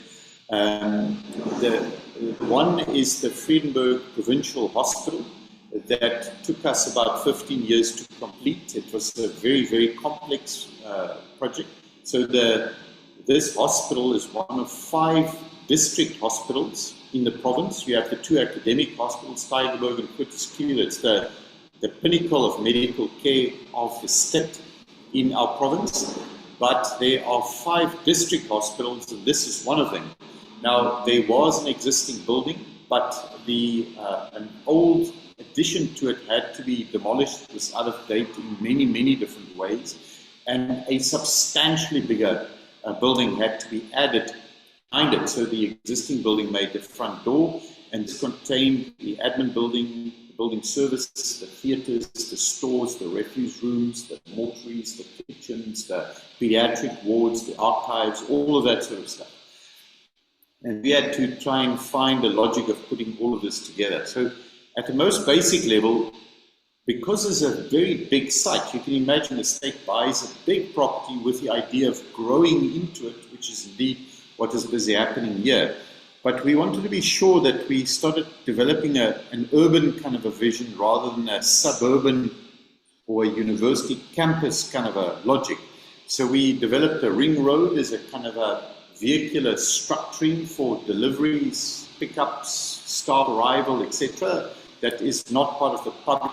The one is the Vredenburg Provincial Hospital that took us about 15 years to complete. It was a very, very complex project. So this hospital is one of 5 district hospitals in the province. You have the 2 academic hospitals, Tygerberg and Kutskil. It's the pinnacle of medical care of the state in our province. But there are 5 district hospitals, and this is one of them. Now, there was an existing building, but an old addition to it had to be demolished. It was out of date in many, many different ways. And a substantially bigger building had to be added behind it. So the existing building made the front door, and this contained the admin building, the building services, the theatres, the stores, the refuse rooms, the mortuaries, the kitchens, the pediatric wards, the archives, all of that sort of stuff. And we had to try and find the logic of putting all of this together. So at the most basic level, because it's a very big site, you can imagine the state buys a big property with the idea of growing into it, which is indeed what is busy happening here. But we wanted to be sure that we started developing an urban kind of a vision rather than a suburban or a university campus kind of a logic. So we developed a ring road as a kind of a vehicular structuring for deliveries, pickups, staff arrival, etc. That is not part of the public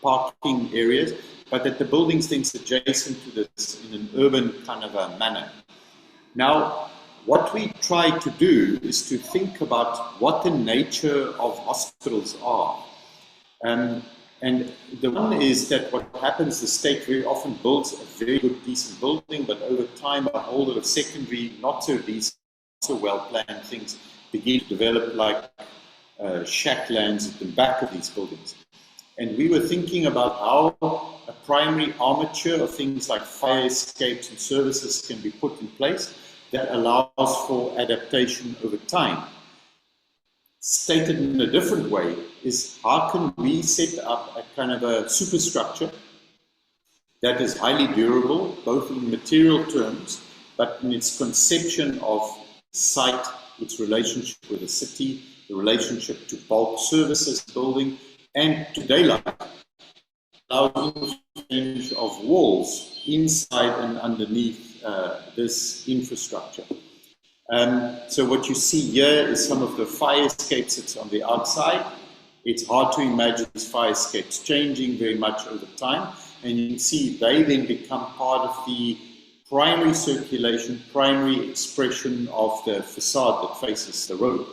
parking areas, but that the buildings things adjacent to this in an urban kind of a manner. Now, what we try to do is to think about what the nature of hospitals are. And the one is that what happens, the state very often builds a very good, decent building, but over time, a whole lot of secondary, not so decent, so well-planned things begin to develop like shack lands at the back of these buildings. And we were thinking about how a primary armature of things like fire escapes and services can be put in place that allows for adaptation over time. Stated in a different way is how can we set up a kind of a superstructure that is highly durable, both in material terms, but in its conception of site, its relationship with the city, the relationship to bulk services building, and to daylight, allowing exchange of walls inside and underneath this infrastructure. So what you see here is some of the fire escapes that's on the outside. It's hard to imagine these fire escapes changing very much over time. And you can see they then become part of the primary circulation, primary expression of the facade that faces the road.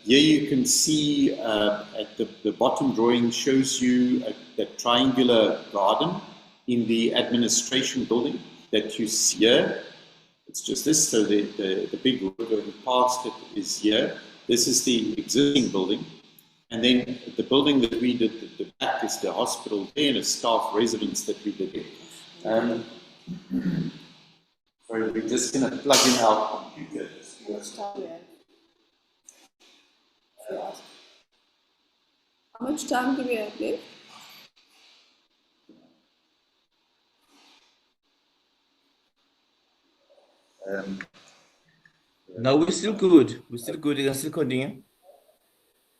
Here you can see at the bottom drawing shows you that triangular garden in the administration building that you see here. It's just this, so the big road going past it is here. This is the existing building. And then the building that we did at the back is the hospital there and a staff residence that we did here. Sorry, we're just going to plug in our computer. How much time do we have left? No, we're still good. We're still good. You can still continue.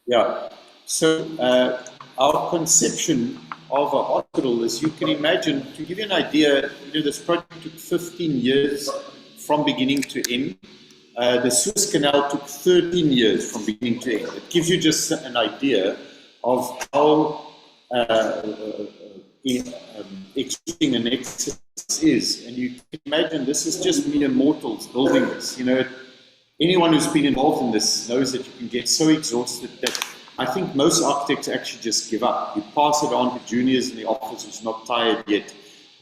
Yeah. So our conception of a hospital is, you can imagine, to give you an idea, this project took 15 years from beginning to end. The Suez Canal took 13 years from beginning to end. It gives you just an idea of how extreme an excess is. And you can imagine this is just mere mortals building this. Anyone who's been involved in this knows that you can get so exhausted that I think most architects actually just give up. You pass it on to juniors in the office who's not tired yet.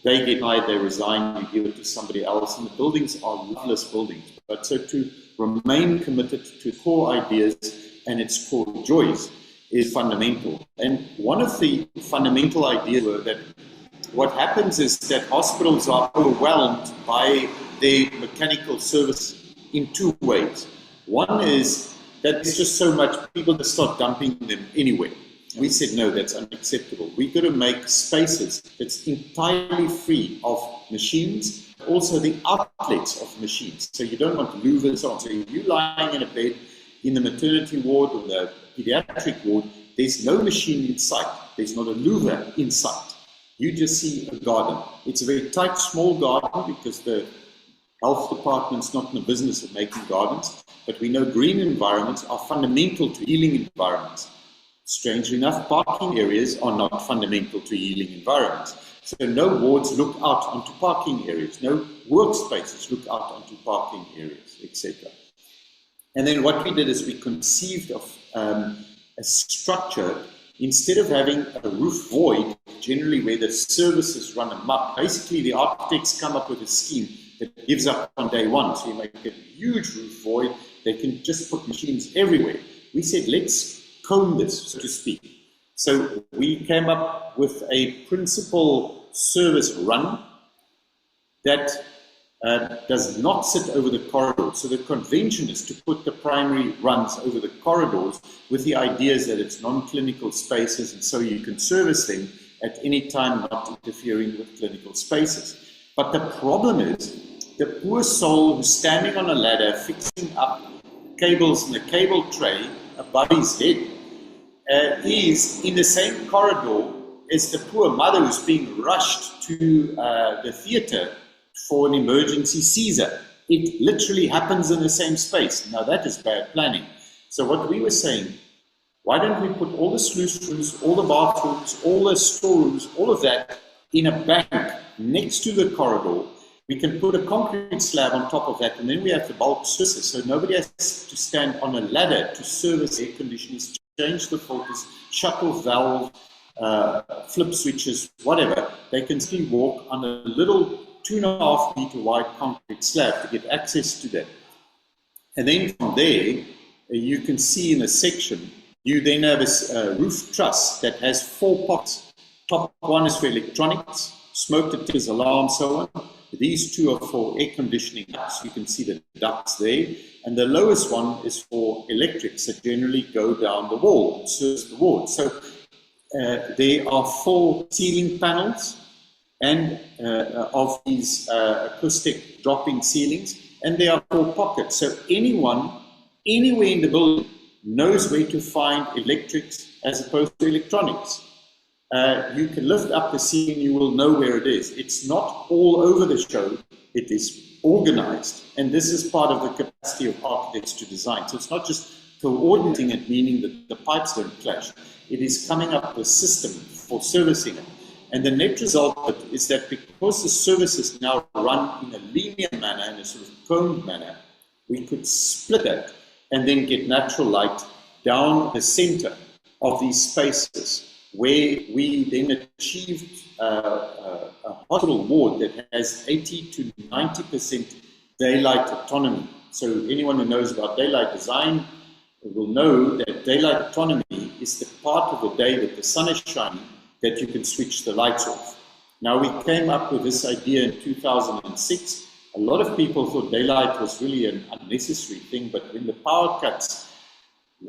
they get hired, they resign, you give it to somebody else, and the buildings are loveless buildings. But so to remain committed to core ideas and its core joys is fundamental. And one of the fundamental ideas were that what happens is that hospitals are overwhelmed by their mechanical service in two ways. One is that there's just so much, people that start dumping them anyway. We said, no, that's unacceptable. We've got to make spaces that's entirely free of machines, also the outlets of machines. So you don't want louvers on. So if you're lying in a bed in the maternity ward or the pediatric ward, there's no machine in sight. There's not a louver in sight. You just see a garden. It's a very tight, small garden because the health department's not in the business of making gardens, but we know green environments are fundamental to healing environments. Strangely enough, parking areas are not fundamental to healing environments. So no wards look out onto parking areas, no workspaces look out onto parking areas, etc. And then what we did is we conceived of a structure, instead of having a roof void, generally where the services run amok. Basically, the architects come up with a scheme that gives up on day one. So you make a huge roof void, they can just put machines everywhere. We said, let's cone this, so to speak. So we came up with a principal service run that does not sit over the corridors. So the convention is to put the primary runs over the corridors with the ideas that it's non-clinical spaces, and so you can service them at any time, not interfering with clinical spaces. But the problem is, the poor soul who's standing on a ladder fixing up cables in the cable tray above his head is in the same corridor as the poor mother who's being rushed to the theater for an emergency Caesar. It literally happens in the same space. Now that is bad planning. So what we were saying, why don't we put all the sluice rooms, all the bathrooms, all the storerooms, all of that in a bank next to the corridor. We can put a concrete slab on top of that, and then we have the bulk services. So nobody has to stand on a ladder to service air conditioners, change the filters, shut off valve, flip switches, whatever. They can still walk on a little 2.5 meter wide concrete slab to get access to that. And then from there, you can see in a section, you then have a roof truss that has 4 pockets. Top one is for electronics, smoke detectors, alarms, so on. These 2 are for air conditioning ducts. You can see the ducts there. And the lowest one is for electrics that generally go down the wall and serves the ward. So there are 4 ceiling panels and of these acoustic drop-in ceilings, and there are 4 pockets. So anyone, anywhere in the building, knows where to find electrics as opposed to electronics. You can lift up the ceiling, you will know where it is. It's not all over the show, it is organized. And this is part of the capacity of architects to design. So it's not just coordinating it, meaning that the pipes don't clash. It is coming up with a system for servicing it. And the net result of it is that because the services now run in a linear manner, in a sort of coned manner, we could split it and then get natural light down the center of these spaces, where we then achieved a hospital ward that has 80 to 90% daylight autonomy. So anyone who knows about daylight design will know that daylight autonomy is the part of the day that the sun is shining that you can switch the lights off. Now we came up with this idea in 2006. A lot of people thought daylight was really an unnecessary thing, but when the power cuts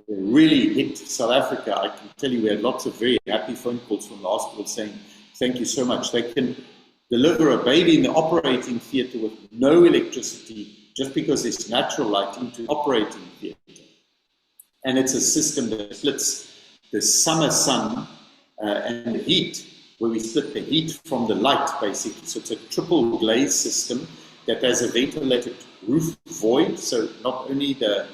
really hit South Africa, I can tell you we had lots of very happy phone calls from the hospital saying, thank you so much. They can deliver a baby in the operating theatre with no electricity just because there's natural light into the operating theatre. And it's a system that splits the summer sun and the heat, where we split the heat from the light, basically. So it's a triple glaze system that has a ventilated roof void. So not only the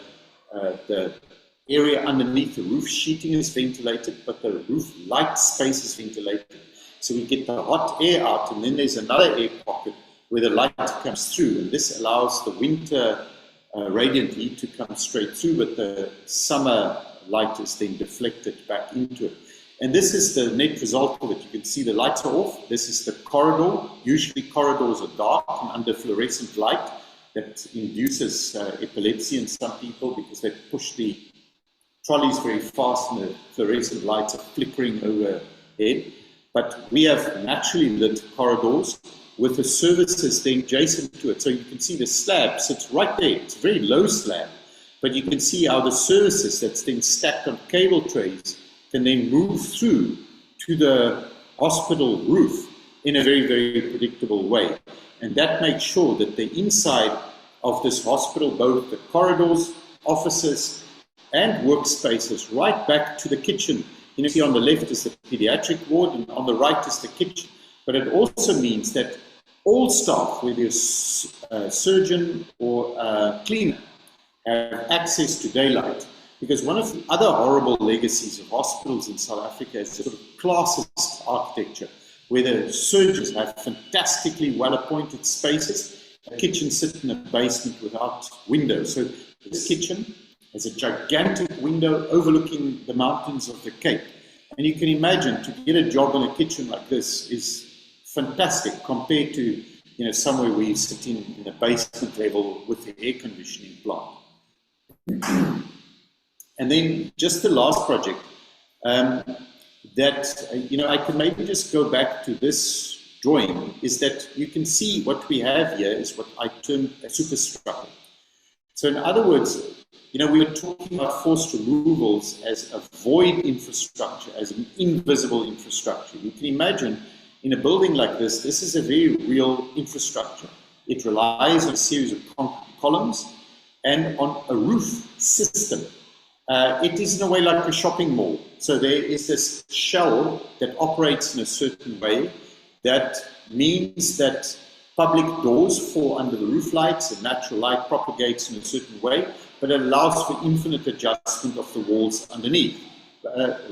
area underneath the roof sheeting is ventilated, but the roof light space is ventilated. So we get the hot air out, and then there's another air pocket where the light comes through, and this allows the winter radiant heat to come straight through, but the summer light is then deflected back into it. And this is the net result of it. You can see the lights are off. This is the corridor. Usually corridors are dark and under fluorescent light. That induces epilepsy in some people because they push the trolleys very fast and the fluorescent lights are flickering overhead. But we have naturally lit corridors with the services then adjacent to it. So you can see the slab sits right there. It's a very low slab, but you can see how the services that's then stacked on cable trays can then move through to the hospital roof in a very, very predictable way. And that makes sure that the inside of this hospital, both the corridors, offices, and workspaces, right back to the kitchen. You see on the left is the pediatric ward, and on the right is the kitchen. But it also means that all staff, whether it's a surgeon or a cleaner, have access to daylight. Because one of the other horrible legacies of hospitals in South Africa is sort of classist architecture, where the surgeons have fantastically well-appointed spaces. A kitchen sits in a basement without windows. So this kitchen has a gigantic window overlooking the mountains of the Cape. And you can imagine to get a job in a kitchen like this is fantastic compared to somewhere where you sit in a basement level with the air conditioning plant. And then just the last project I can maybe just go back to this drawing is that you can see what we have here is what I term a superstructure. So in other words, we were talking about forced removals as a void infrastructure, as an invisible infrastructure. You can imagine in a building like this is a very real infrastructure. It relies on a series of concrete columns and on a roof system. It is in a way like a shopping mall. So there is this shell that operates in a certain way that means that public doors fall under the roof lights and natural light propagates in a certain way, but it allows for infinite adjustment of the walls underneath.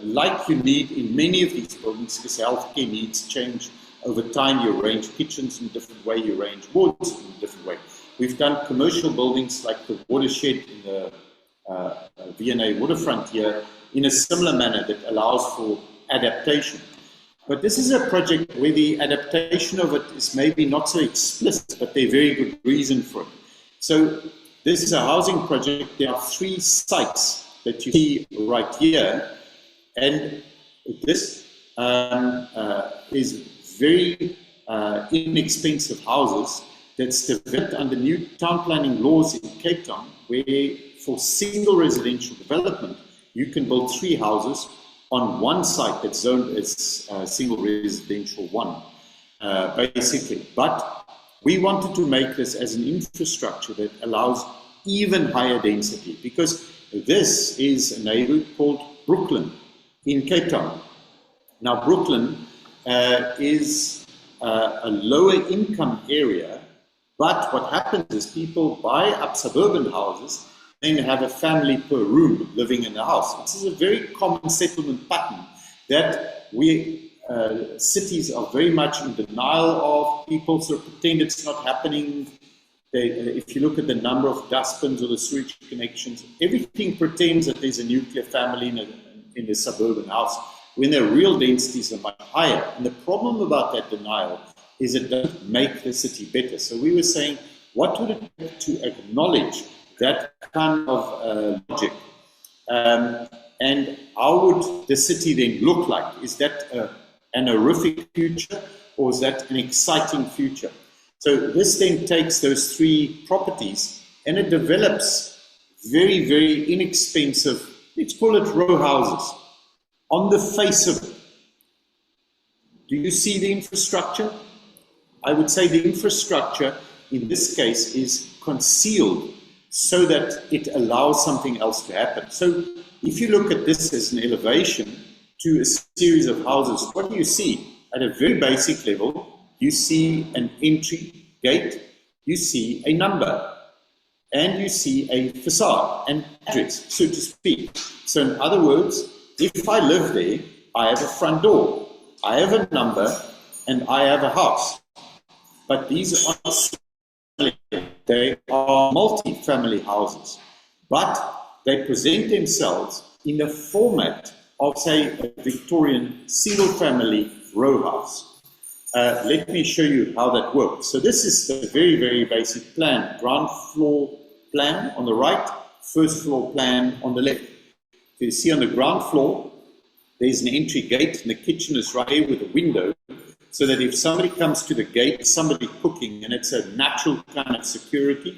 Like you need in many of these buildings, because healthcare needs change over time. You arrange kitchens in a different way, you arrange wards in a different way. We've done commercial buildings like the watershed in the V&A waterfront here in a similar manner that allows for adaptation. But this is a project where the adaptation of it is maybe not so explicit, but there's very good reason for it. So this is a housing project. There are 3 sites that you see right here, and this is very inexpensive houses that's developed under new town planning laws in Cape Town, where for single residential development, you can build 3 houses on one site that's zoned as single residential 1, basically. But we wanted to make this as an infrastructure that allows even higher density, because this is a neighborhood called Brooklyn in Cape Town. Now, Brooklyn is a lower income area, but what happens is people buy up suburban houses, then have a family per room living in the house. This is a very common settlement pattern that we cities are very much in denial of. People sort of pretend it's not happening. If you look at the number of dustbins or the sewage connections, everything pretends that there's a nuclear family in a suburban house, when the real densities are much higher. And the problem about that denial is it doesn't make the city better. So we were saying, what would it take to acknowledge that kind of logic? And how would the city then look like? Is that an horrific future, or is that an exciting future? So this then takes those 3 properties and it develops very, very inexpensive, let's call it row houses, on the face of it. Do you see the infrastructure? I would say the infrastructure in this case is concealed so that it allows something else to happen. So if you look at this as an elevation to a series of houses, what do you see? At a very basic level, you see an entry gate, you see a number, and you see a facade, an address, so to speak. So in other words, if I live there, I have a front door, I have a number, and I have a house. But these are not, they are multi-family houses, but they present themselves in the format of, say, a Victorian single family row house. Let me show you how that works. So this is the very, very basic plan. Ground floor plan on the right, first floor plan on the left. So you see on the ground floor, there's an entry gate, and the kitchen is right there with a window, so that if somebody comes to the gate, somebody cooking, and it's a natural kind of security,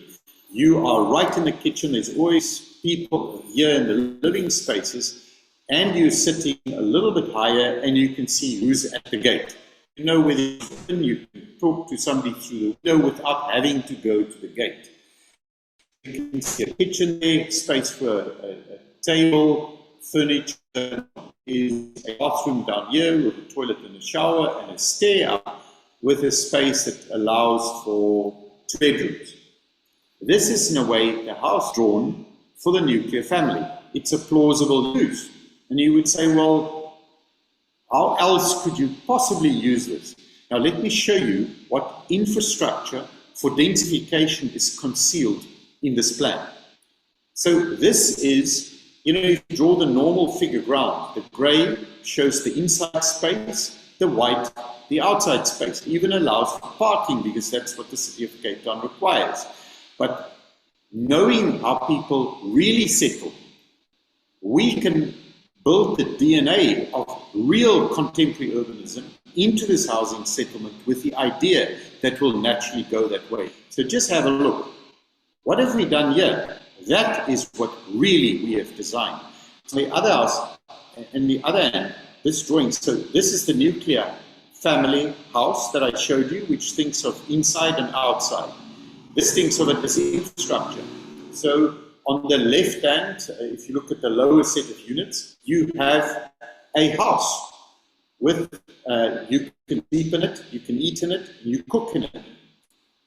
you are right in the kitchen. There's always people here in the living spaces, and you're sitting a little bit higher, and you can see who's at the gate. You know whether you can talk to somebody through the window without having to go to the gate. You can see a kitchen there, space for a table, furniture, is a bathroom down here with a toilet and a shower, and a stair up with a space that allows for 2 bedrooms. This is, in a way, the house drawn for the nuclear family. It's a plausible use. And you would say, well, how else could you possibly use this? Now, let me show you what infrastructure for densification is concealed in this plan. So this is, if you draw the normal figure ground, the grey shows the inside space, the white, the outside space. It even allows for parking, because that's what the city of Cape Town requires. But knowing how people really settle, we can build the DNA of real contemporary urbanism into this housing settlement with the idea that will naturally go that way. So just have a look. What have we done here? That is what really we have designed. So the other house, and the other hand, this drawing, so this is the nuclear family house that I showed you, which thinks of inside and outside. This thinks of it as infrastructure. So on the left hand, if you look at the lower set of units, you have a house with, you can sleep in it, you can eat in it, you cook in it.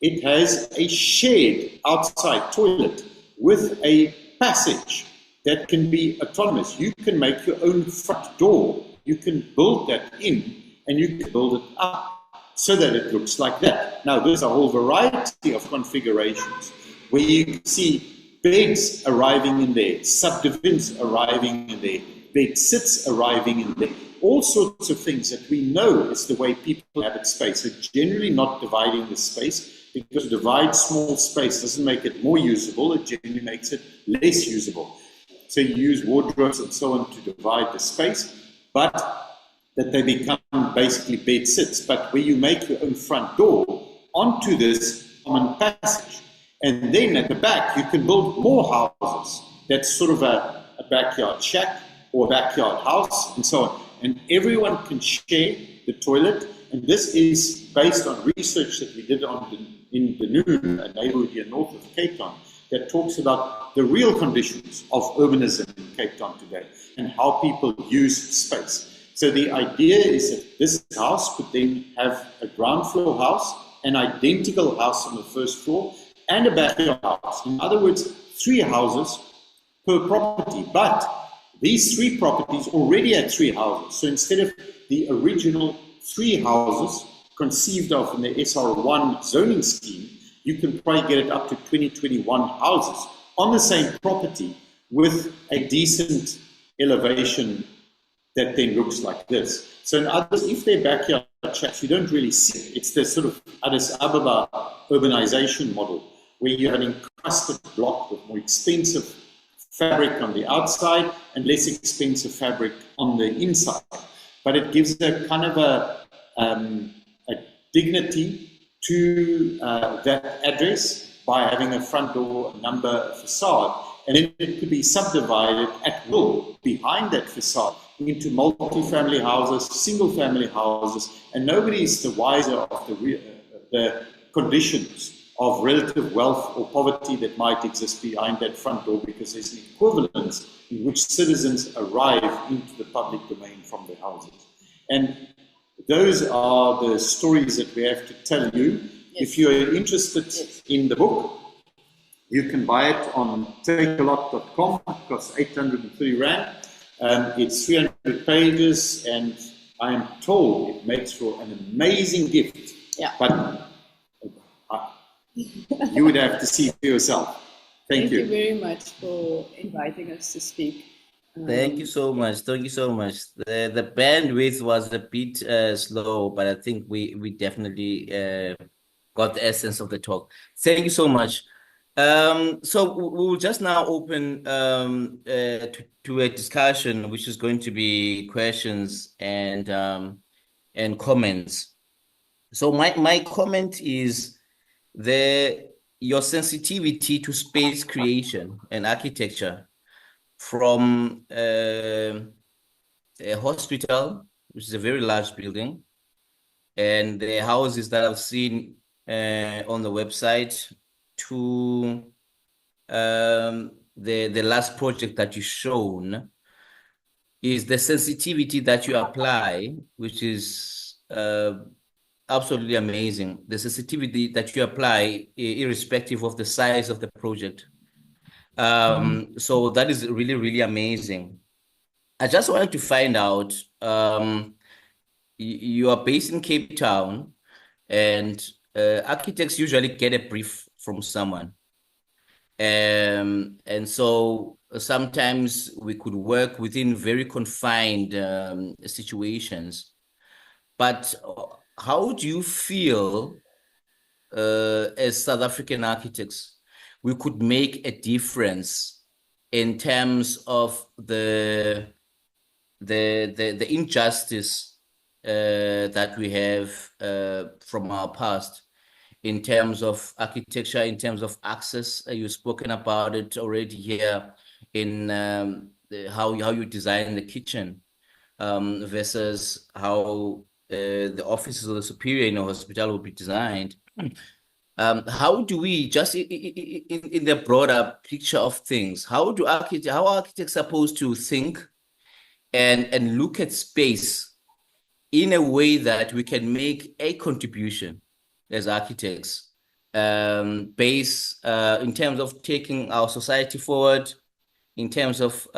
It has a shared outside toilet with a passage that can be autonomous. You can make your own front door. You can build that in, and you can build it up so that it looks like that. Now, there's a whole variety of configurations where you can see beds arriving in there, subdivisions arriving in there, bed sits arriving in there, all sorts of things that we know is the way people inhabit space. So generally not dividing the space, because to divide small space doesn't make it more usable, it generally makes it less usable. So you use wardrobes and so on to divide the space, but that they become basically bed sits. But where you make your own front door onto this common passage, and then at the back you can build more houses. That's sort of a backyard shack or a backyard house and so on. And everyone can share the toilet. And this is based on research that we did in the New neighborhood here north of Cape Town that talks about the real conditions of urbanism in Cape Town today and how people use space. So the idea is that this house could then have a ground floor house, an identical house on the first floor, and a backyard house. In other words, 3 houses per property. But these 3 properties already had 3 houses. So instead of the original 3 houses conceived of in the SR1 zoning scheme, you can probably get it up to 21 houses on the same property with a decent elevation that then looks like this. So in others, if they're backyard shacks, you don't really see it. It's the sort of Addis Ababa urbanization model, where you have an encrusted block with more expensive fabric on the outside and less expensive fabric on the inside. But it gives a kind of a dignity to that address by having a front door, a number, a facade, and then it could be subdivided at will behind that facade into multi-family houses, single-family houses, and nobody is the wiser of the conditions of relative wealth or poverty that might exist behind that front door, because there's an equivalence in which citizens arrive into the public domain from their houses. And those are the stories that we have to tell you. Yes. If you're interested in the book, you can buy it on takealot.com. It costs 830 Rand. It's 300 pages, and I am told it makes for an amazing gift. Yeah. But you would have to see for yourself. Thank you. Thank you very much for inviting us to speak. Thank you so much. Thank you so much. The bandwidth was a bit slow, but I think we definitely got the essence of the talk. Thank you so much. So we will just now open to a discussion, which is going to be questions and comments. So my comment is your sensitivity to space creation and architecture from a hospital, which is a very large building, and the houses that I've seen on the website, to the last project that you shown, is the sensitivity that you apply, which is absolutely amazing. The sensitivity that you apply, irrespective of the size of the project. So that is really, really amazing. I just wanted to find out, you are based in Cape Town, and architects usually get a brief from someone. And so sometimes we could work within very confined situations. But how do you feel as South African architects we could make a difference in terms of the injustice that we have from our past in terms of architecture, in terms of access? You've spoken about it already here in how you design the kitchen versus how the offices of the superior in a hospital will be designed. How do we, just in the broader picture of things, how are architects supposed to think and look at space in a way that we can make a contribution as architects, in terms of taking our society forward, in terms of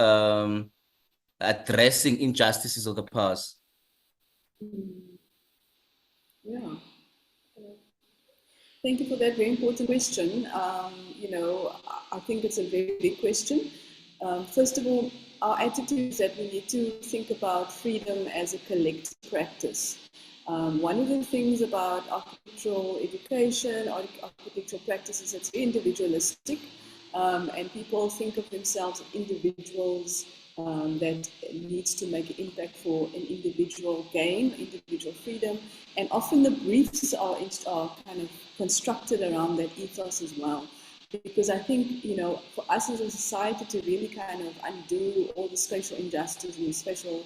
addressing injustices of the past? Yeah. Thank you for that very important question. I think it's a very big question. First of all, our attitude is that we need to think about freedom as a collective practice. One of the things about architectural education or architectural practice is it's very individualistic, and people think of themselves as individuals that needs to make an impact for an individual gain, individual freedom, and often the briefs are kind of constructed around that ethos as well. Because I think, for us as a society to really kind of undo all the spatial injustice and the spatial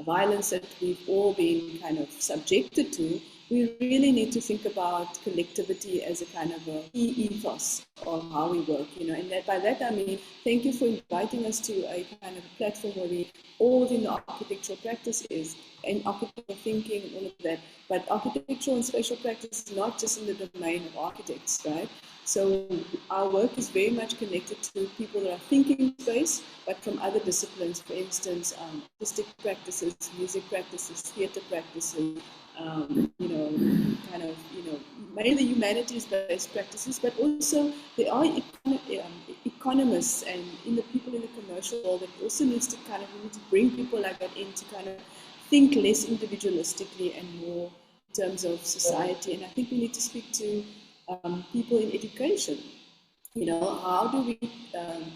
violence that we've all been kind of subjected to, we really need to think about collectivity as a kind of a key ethos of how we work, and by that I mean, thank you for inviting us to a kind of platform where we all within the architectural practice is, and architectural thinking and all of that, but architectural and spatial practice is not just in the domain of architects, right? So our work is very much connected to people that are thinking space, but from other disciplines, for instance, artistic practices, music practices, theatre practices, mainly humanities-based practices, but also there are economists and the people in the commercial world that also needs to we need to bring people like that in to kind of think less individualistically and more in terms of society. And I think we need to speak to people in education. How do we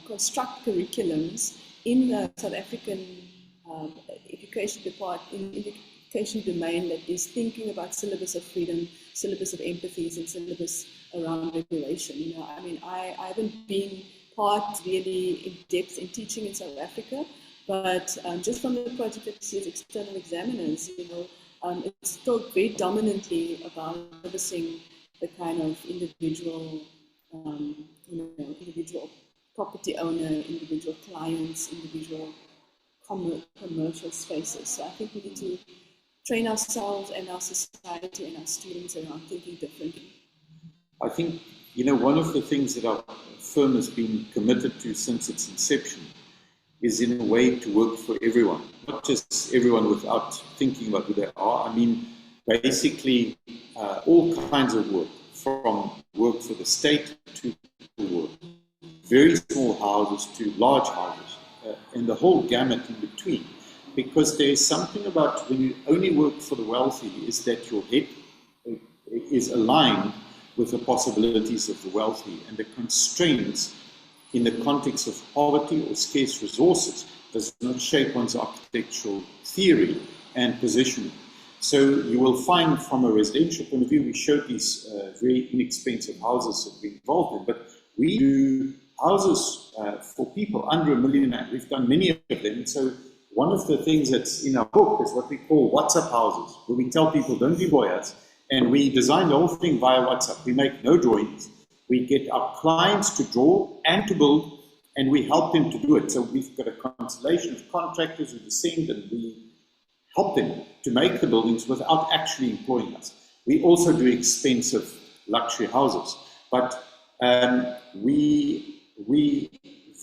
construct curriculums in the South African education department, in the education domain that is thinking about syllabus of freedom, syllabus of empathies, and syllabus around regulation. I haven't been part really in depth in teaching in South Africa, but just from the project that sees external examiners, it's still very dominantly about servicing the kind of individual, individual property owner, individual clients, individual commercial spaces. So I think we need to train ourselves and our society and our students around thinking differently. I think, one of the things that our firm has been committed to since its inception is in a way to work for everyone, not just everyone without thinking about who they are. Basically all kinds of work, from work for the state to work, very small houses to large houses. and the whole gamut in between. Because there is something about when you only work for the wealthy, is that your head is aligned with the possibilities of the wealthy, and the constraints in the context of poverty or scarce resources does not shape one's architectural theory and positioning. So you will find from a residential point of view, we showed these very inexpensive houses that we're involved in, but we do houses for people under $1 million. We've done many of them. So one of the things that's in our book is what we call WhatsApp houses, where we tell people, don't avoid us. And we design the whole thing via WhatsApp. We make no drawings. We get our clients to draw and to build, and we help them to do it. So we've got a constellation of contractors who descend, and we help them to make the buildings without actually employing us. We also do expensive luxury houses, but we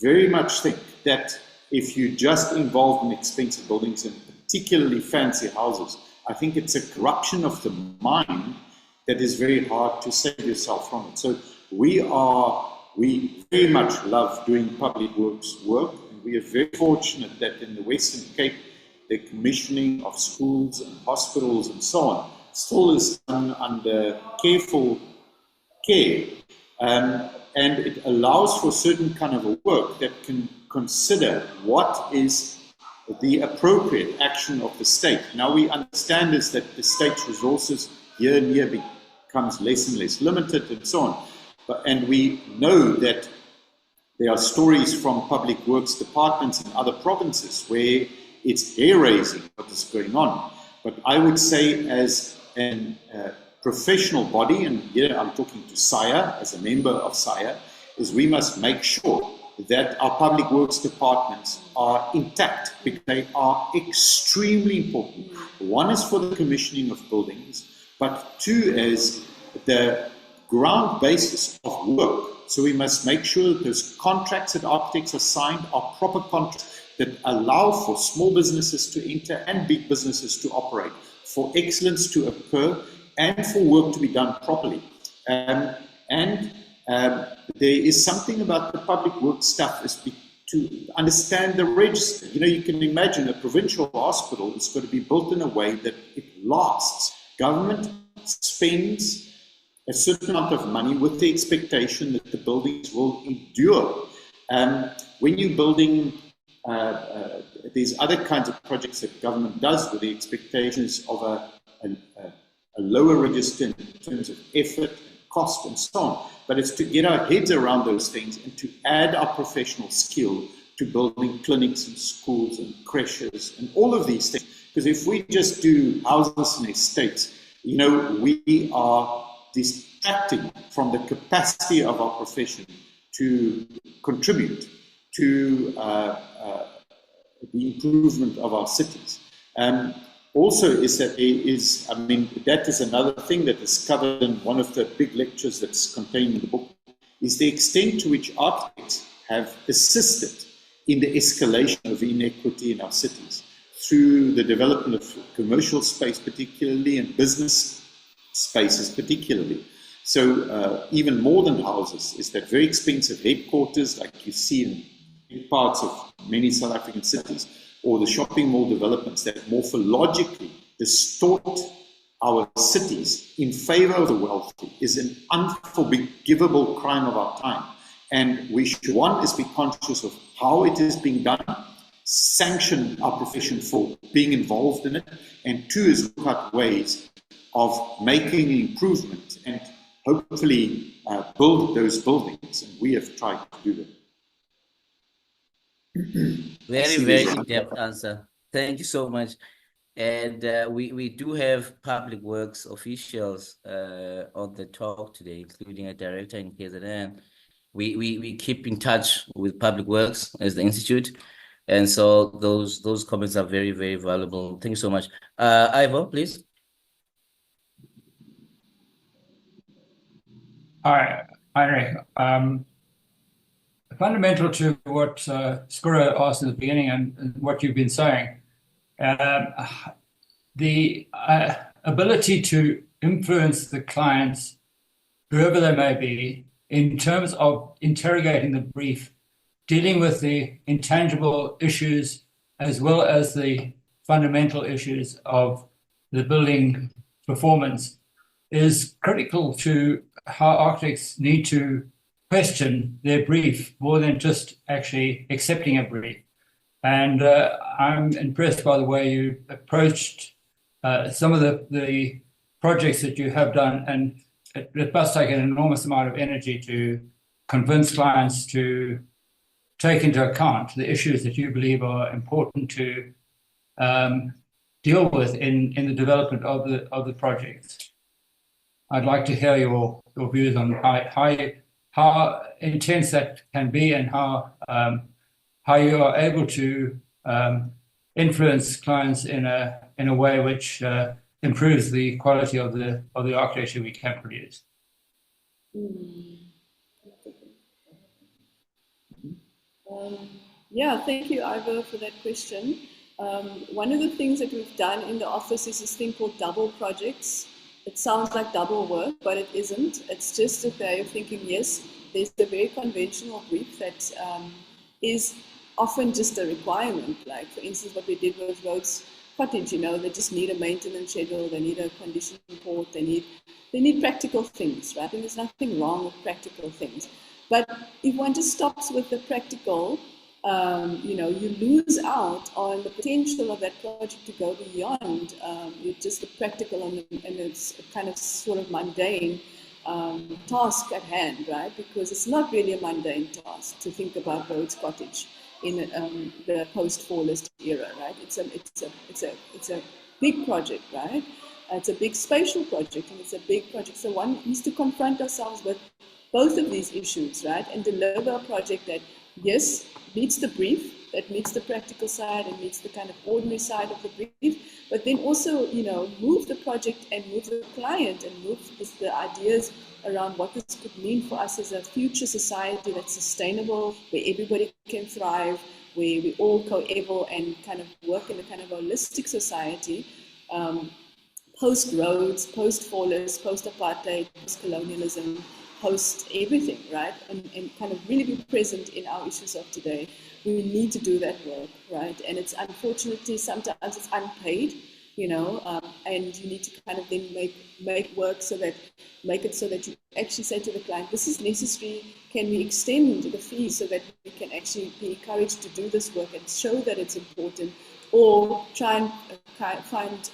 very much think that if you just involved in expensive buildings and particularly fancy houses, I think it's a corruption of the mind that is very hard to save yourself from it. So we very much love doing public works work, and we are very fortunate that in the Western Cape, the commissioning of schools and hospitals and so on still is done under careful care, and it allows for certain kind of a work that can consider what is the appropriate action of the state. Now we understand is that the state's resources year and year becomes less and less limited and so on. And we know that there are stories from public works departments in other provinces where it's hair-raising what is going on. But I would say as a professional body, and here I'm talking to Saia as a member of Saia, is we must make sure that our public works departments are intact, because they are extremely important. One is for the commissioning of buildings, but two is the ground basis of work. So we must make sure that those contracts that architects are signed are proper contracts that allow for small businesses to enter and big businesses to operate, for excellence to occur, and for work to be done properly. There is something about the public works stuff is to understand the register. You know, you can imagine a provincial hospital is going to be built in a way that it lasts. Government spends a certain amount of money with the expectation that the buildings will endure. When you're building, there's other kinds of projects that government does with the expectations of a lower register in terms of effort, cost, and so on. But it's to get our heads around those things and to add our professional skill to building clinics and schools and creches and all of these things. Because if we just do houses and estates, you know, we are distracting from the capacity of our profession to contribute to the improvement of our cities. Also is that there is, I mean, that is another thing that is covered in one of the big lectures that's contained in the book, is the extent to which architects have assisted in the escalation of inequity in our cities through the development of commercial space particularly, and business spaces particularly. So even more than houses is that very expensive headquarters like you see in parts of many South African cities, or the shopping mall developments that morphologically distort our cities in favor of the wealthy, is an unforgivable crime of our time. And we should, one, is be conscious of how it is being done, sanction our profession for being involved in it, and two, is look at ways of making an improvement and hopefully build those buildings. And we have tried to do that. Very, very in-depth answer. Thank you so much. And we do have public works officials on the talk today, including a director in KZN. We keep in touch with public works as the institute, and so those comments are very, very valuable. Thank you so much. Ivo, please. Hi, Heinrich. Fundamental to what Skura asked in the beginning and what you've been saying, the ability to influence the clients, whoever they may be, in terms of interrogating the brief dealing with the intangible issues as well as the fundamental issues of the building performance is critical to how architects need to question their brief more than just actually accepting a brief. And I'm impressed by the way you approached some of the projects that you have done, and it must take an enormous amount of energy to convince clients to take into account the issues that you believe are important to deal with in the development of the projects. I'd like to hear your views on how intense that can be and how you are able to influence clients in a way which improves the quality of the architecture we can produce. Yeah, thank you, Ivor, for that question. One of the things that we've done in the office is this thing called double projects. It sounds like double work, but it isn't. It's just a way of thinking, yes, there's a very conventional brief that is often just a requirement. Like, for instance, what we did with Rhodes Cottage, they just need a maintenance schedule, they need a condition report, they need practical things, right? And there's nothing wrong with practical things. But if one just stops with the practical, you lose out on the potential of that project to go beyond just the practical and it's a kind of sort of mundane task at hand, right? Because it's not really a mundane task to think about Rhodes Cottage in the post-Fallist era, right? It's a big project, right? It's a big spatial project, and it's a big project. So one needs to confront ourselves with both of these issues, right? And deliver a project that, yes, meets the brief, that meets the practical side and meets the kind of ordinary side of the brief, but then also, move the project and move the client and move the ideas around what this could mean for us as a future society that's sustainable, where everybody can thrive, where we all coeval and kind of work in a kind of holistic society, post-Rhodes, post-Fallist, post-apartheid, post-colonialism, post everything, right? And kind of really be present in our issues of today. We need to do that work, right? And it's unfortunately sometimes it's unpaid, and you need to kind of then make work make it so that you actually say to the client, this is necessary, can we extend the fees so that we can actually be encouraged to do this work and show that it's important, or try and find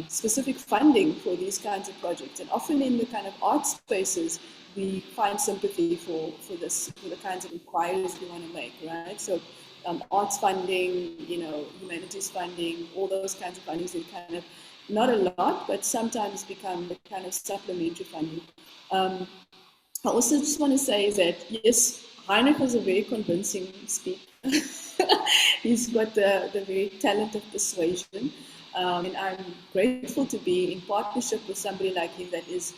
specific funding for these kinds of projects. And often in the kind of art spaces, we find sympathy for the kinds of inquiries we want to make, right? So arts funding, humanities funding, all those kinds of fundings that kind of, not a lot, but sometimes become the kind of supplementary funding. I also just want to say that, yes, Heinrich was a very convincing speaker. He's got the very talent of persuasion. And I'm grateful to be in partnership with somebody like him that is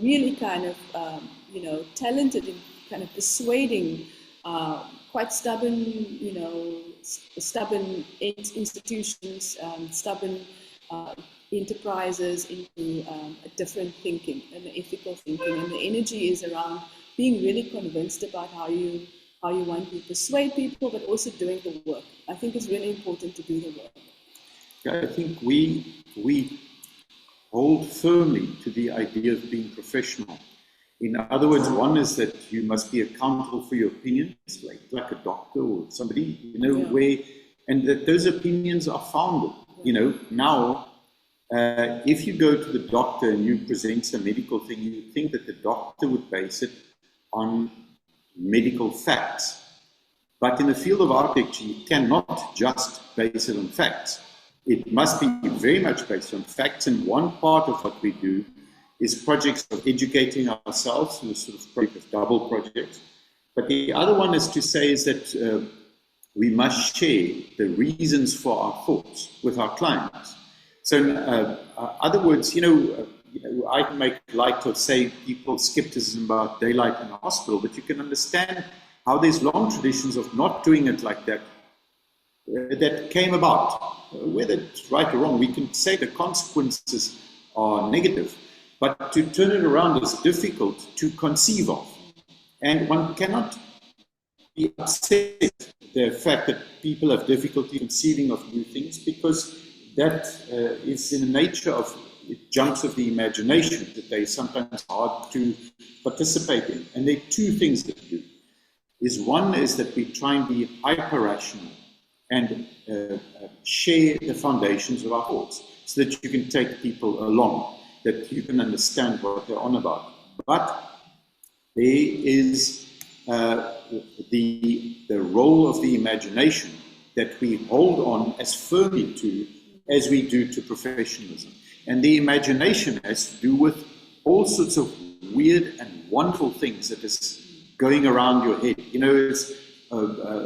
really kind of, talented in kind of persuading quite stubborn, stubborn institutions, stubborn enterprises into a different thinking and ethical thinking. And the energy is around being really convinced about how you want to persuade people, but also doing the work. I think it's really important to do the work. Yeah, I think we hold firmly to the idea of being professional. In other words, one is that you must be accountable for your opinions, like a doctor or somebody, where, and that those opinions are founded. Now, if you go to the doctor and you present some medical thing, you would think that the doctor would base it on medical facts. But in the field of architecture, you cannot just base it on facts. It must be very much based on facts, and one part of what we do is projects of educating ourselves, in a sort of project of double projects. But the other one is to say is that we must share the reasons for our thoughts with our clients. So in other words, I make light of, say, people's skepticism about daylight in a hospital, but you can understand how there's long traditions of not doing it like that, that came about. Whether it's right or wrong, we can say the consequences are negative, but to turn it around is difficult to conceive of. And one cannot be upset the fact that people have difficulty conceiving of new things, because that is in the nature of jumps of the imagination that they sometimes hard to participate in. And there are two things that we do. One is that we try and be hyper-rational and share the foundations of our thoughts so that you can take people along, that you can understand what they're on about. But there is the role of the imagination that we hold on as firmly to as we do to professionalism. And the imagination has to do with all sorts of weird and wonderful things that is going around your head. You know, it's,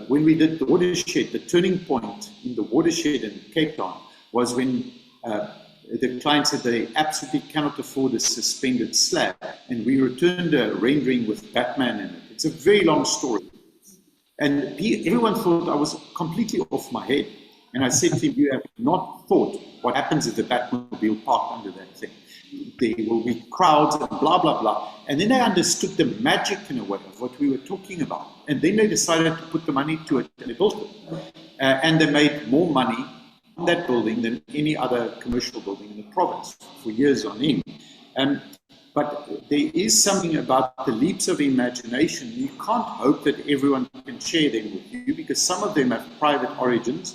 when we did the watershed, the turning point in the watershed in Cape Town was when the client said they absolutely cannot afford a suspended slab, and we returned a rendering with Batman in it. It's a very long story. And everyone thought I was completely off my head. And I said to him, you have not thought what happens if the Batmobile parked under that thing. There will be crowds and blah, blah, blah. And then they understood the magic, in a way, of what we were talking about. And then they decided to put the money to it, and they built it. And they made more money on that building than any other commercial building in the province for years on end. But there is something about the leaps of imagination. You can't hope that everyone can share them with you, because some of them have private origins,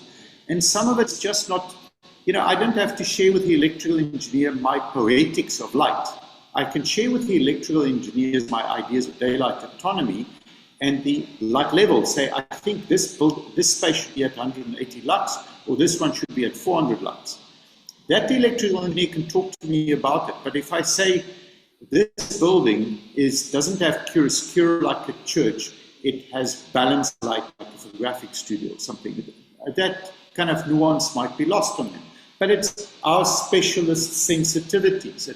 and some of it's just not. You know, I don't have to share with the electrical engineer my poetics of light. I can share with the electrical engineers my ideas of daylight autonomy, and the light level say, I think this space should be at 180 lux, or this one should be at 400 lux. That electrical engineer can talk to me about it. But if I say this building doesn't have chiaroscuro like a church, it has balance like a photographic studio or something, that kind of nuance might be lost on them. But it's our specialist sensitivities.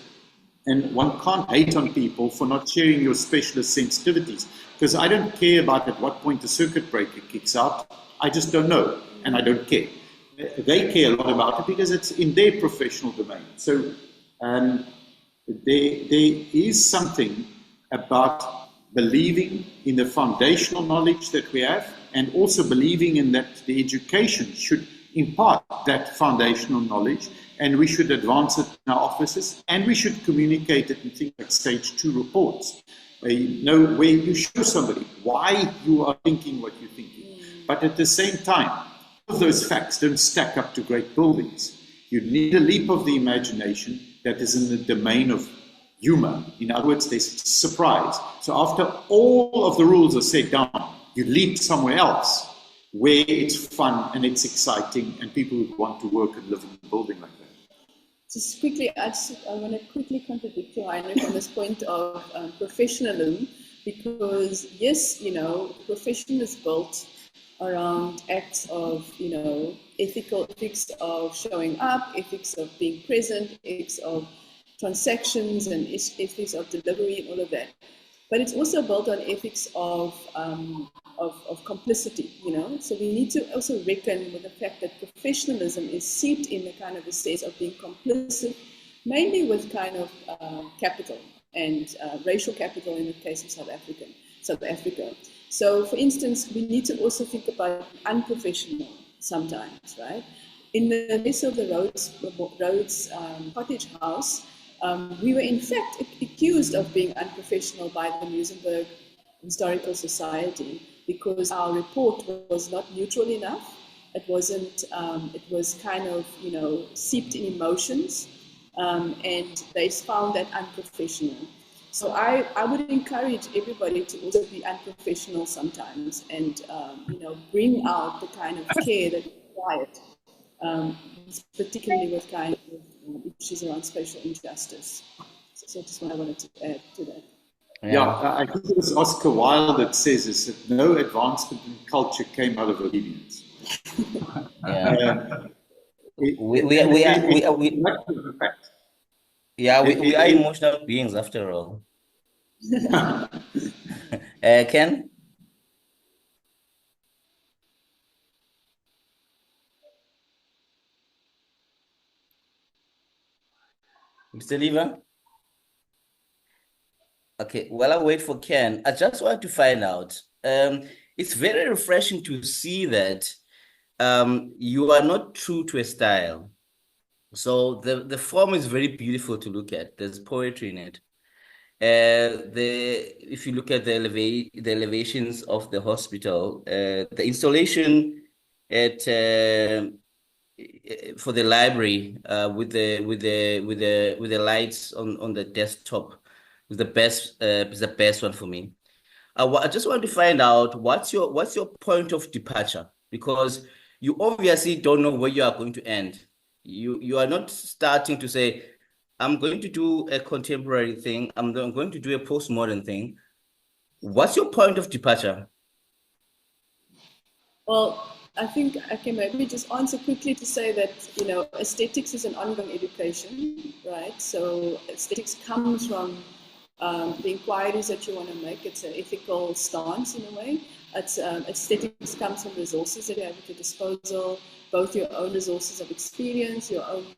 And one can't hate on people for not sharing your specialist sensitivities, because I don't care about at what point the circuit breaker kicks out. I just don't know, and I don't care. They care a lot about it because it's in their professional domain. So there is something about believing in the foundational knowledge that we have, and also believing in that the education should impart that foundational knowledge, and we should advance it in our offices, and we should communicate it in things like stage 2 reports, where you show somebody why you are thinking what you're thinking. But at the same time, all of those facts don't stack up to great buildings. You need a leap of the imagination that is in the domain of humor. In other words, there's surprise. So after all of the rules are set down, you leap somewhere else where it's fun and it's exciting and people would want to work and live in a building like that. Just quickly, I want to quickly contradict you, Heinrich, on this point of professionalism, because yes, profession is built around acts of, ethics of showing up, ethics of being present, ethics of transactions, and ethics of delivery and all of that. But it's also built on ethics of complicity, So we need to also reckon with the fact that professionalism is seeped in the kind of a sense of being complicit, mainly with kind of capital and racial capital in the case of South Africa. So, for instance, we need to also think about unprofessional sometimes, right? In the case of the Rhodes Cottage House, we were in fact accused of being unprofessional by the Muizenberg Historical Society because our report was not neutral enough. It wasn't. It was kind of seeped in emotions, and they found that unprofessional. So I would encourage everybody to also be unprofessional sometimes, and bring out the kind of care that is required, particularly with kind of issues around spatial injustice. So just what I wanted to add to that. Yeah, I think it was Oscar Wilde that says that no advancement in culture came out of obedience. We are emotional beings after all. Ken? Mr. Lever? Okay, while I wait for Ken, I just want to find out, it's very refreshing to see that you are not true to a style. So the form is very beautiful to look at. There's poetry in it. If you look at the elevations of the hospital, the installation at for the library with the lights on the desktop is the best one for me. I just want to find out what's your point of departure, because you obviously don't know where you are going to end. You are not starting to say, I'm going to do a contemporary thing, I'm going to do a postmodern thing. What's your point of departure? Well, I think I can maybe just answer quickly to say that, aesthetics is an ongoing education, right? So aesthetics comes from the inquiries that you want to make. It's an ethical stance in a way. Aesthetics comes from resources that you have at your disposal, both your own resources of experience, your own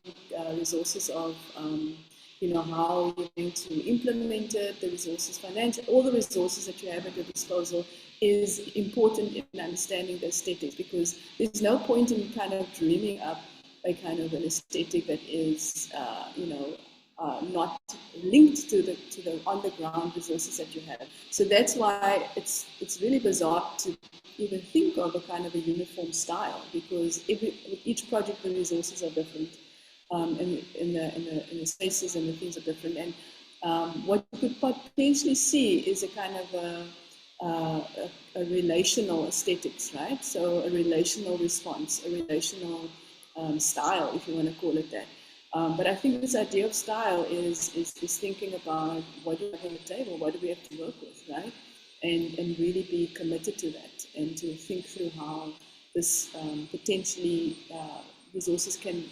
resources of how you're going to implement it, the resources, financial, all the resources that you have at your disposal is important in understanding the aesthetics, because there's no point in kind of dreaming up a kind of an aesthetic that is, not linked to the on the ground resources that you have. So that's why it's really bizarre to even think of a kind of a uniform style, because each project, the resources are different. In the spaces and the things are different, and what you could potentially see is a kind of a relational aesthetics, right? So a relational response, a relational style, if you want to call it that. But I think this idea of style is thinking about what do we have on the table, what do we have to work with, right? And really be committed to that, and to think through how this potentially resources can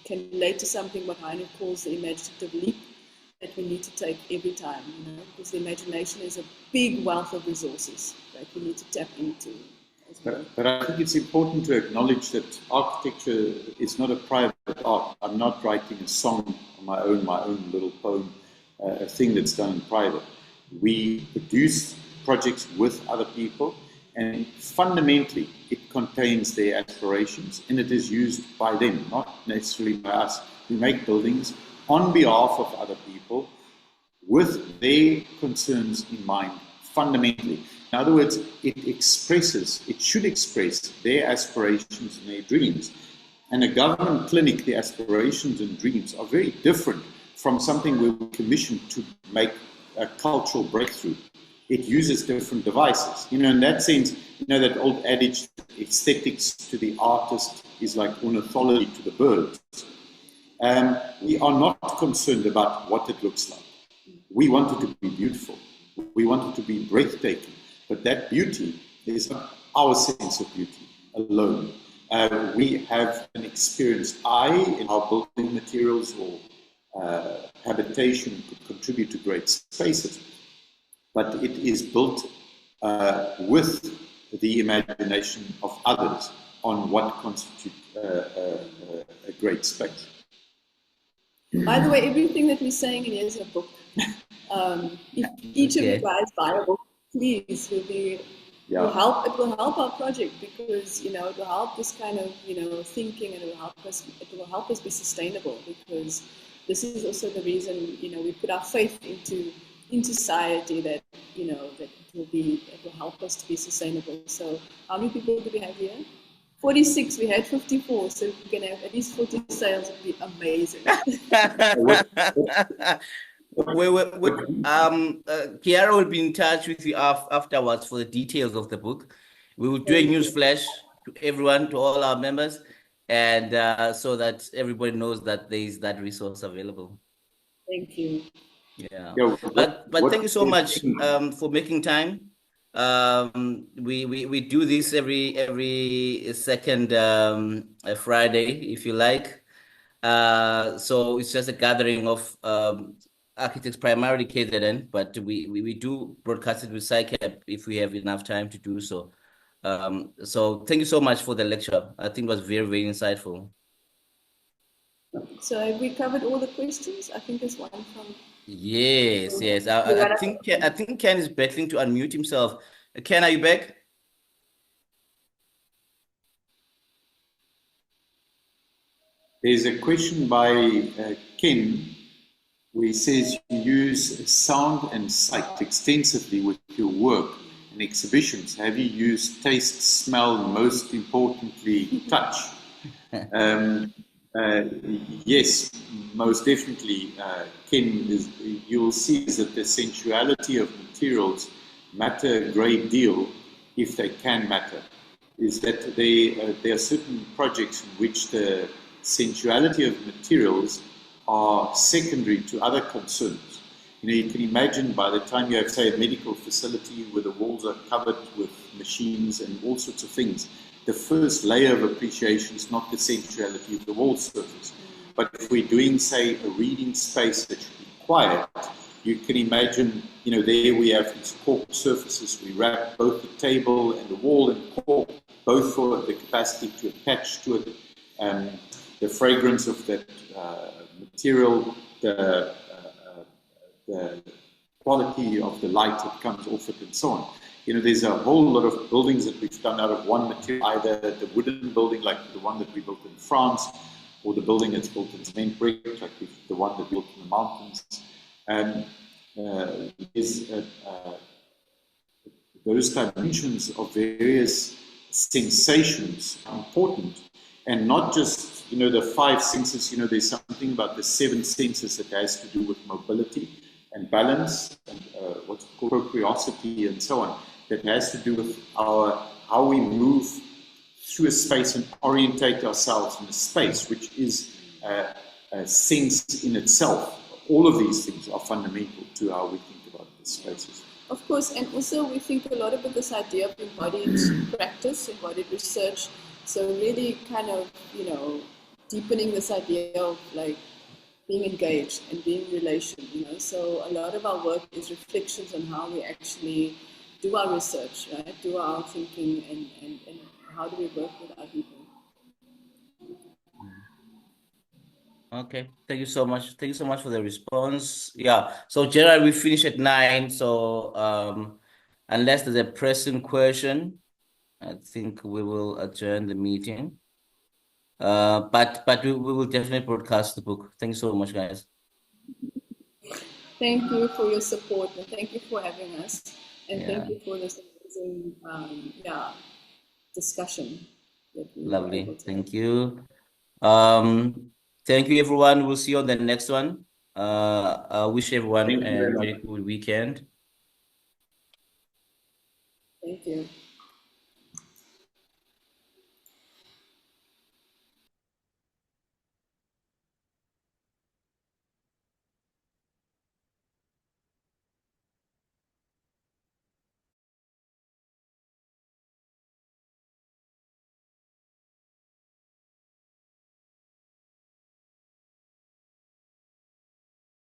relate to something what Heinrich calls the imaginative leap that we need to take every time, because the imagination is a big wealth of resources that we need to tap into. But I think it's important to acknowledge that architecture is not a private art. I'm not writing a song on my own little poem, a thing that's done in private. We produce projects with other people, and fundamentally it contains their aspirations, and it is used by them, not necessarily by us. We make buildings on behalf of other people with their concerns in mind, fundamentally. In other words, it should express their aspirations and their dreams. And a government clinic, the aspirations and dreams are very different from something we're commissioned to make a cultural breakthrough. It uses different devices. In that sense, that old adage, aesthetics to the artist is like ornithology to the birds. We are not concerned about what it looks like. We want it to be beautiful. We want it to be breathtaking. But that beauty is not our sense of beauty alone. We have an experienced eye in how building materials or habitation could contribute to great spaces. But it is built with the imagination of others on what constitutes a great space. By the way, everything that we're saying in here is a book. If each of you guys buy a book, please, it will help our project, because it will help this kind of thinking, and it will help us be sustainable, because this is also the reason we put our faith into society, that that it will help us to be sustainable. So how many people do we have here? 46. We had 54, so if we can have at least 40 sales, it would be amazing. Kiara will be in touch with you afterwards for the details of the book. We will do a news flash to everyone, to all our members, and so that everybody knows that there is that resource available. Thank you. Yeah, but thank you so much for making time. We do this every second Friday, if you like. So it's just a gathering of architects, primarily KZN, but we do broadcast it with Saia if we have enough time to do so. So thank you so much for the lecture. I think it was very, very insightful. So have we covered all the questions? I think there's one from... Yes. I think Ken is battling to unmute himself. Ken, are you back? There's a question by Ken, where he says you use sound and sight extensively with your work and exhibitions. Have you used taste, smell, most importantly, touch? Yes, most definitely. Ken, you'll see that the sensuality of materials matter a great deal, if they can matter. Is that there are certain projects in which the sensuality of materials are secondary to other concerns. You can imagine by the time you have, say, a medical facility where the walls are covered with machines and all sorts of things, the first layer of appreciation is not the sensuality of the wall surface. But if we're doing, say, a reading space that should be quiet, you can imagine, there we have these cork surfaces. We wrap both the table and the wall in cork, both for the capacity to attach to it, the fragrance of that material, the quality of the light that comes off it, and so on. There's a whole lot of buildings that we've done out of one material, either the wooden building like the one that we built in France, or the building that's built in cement brick, like the one that we built in the mountains. Those dimensions of various sensations are important, and not just the 5 senses. There's something about the 7 senses that has to do with mobility and balance and what's called propriosity and so on, that has to do with how we move through a space and orientate ourselves in a space, which is a sense in itself. All of these things are fundamental to how we think about the spaces. Of course, and also we think a lot about this idea of embodied practice, embodied research. So really kind of, deepening this idea of like being engaged and being in relation, So a lot of our work is reflections on how we actually do our research, right? Do our thinking and how do we work with our people. Okay, thank you so much. Thank you so much for the response. Yeah, so generally we finish at 9. So unless there's a pressing question, I think we will adjourn the meeting. But we will definitely broadcast the book. Thank you so much, guys. Thank you for your support, and thank you for having us, and thank you for this amazing discussion. Lovely, thank you. Thank you, everyone. We'll see you on the next one. I wish everyone a very good weekend. Thank you.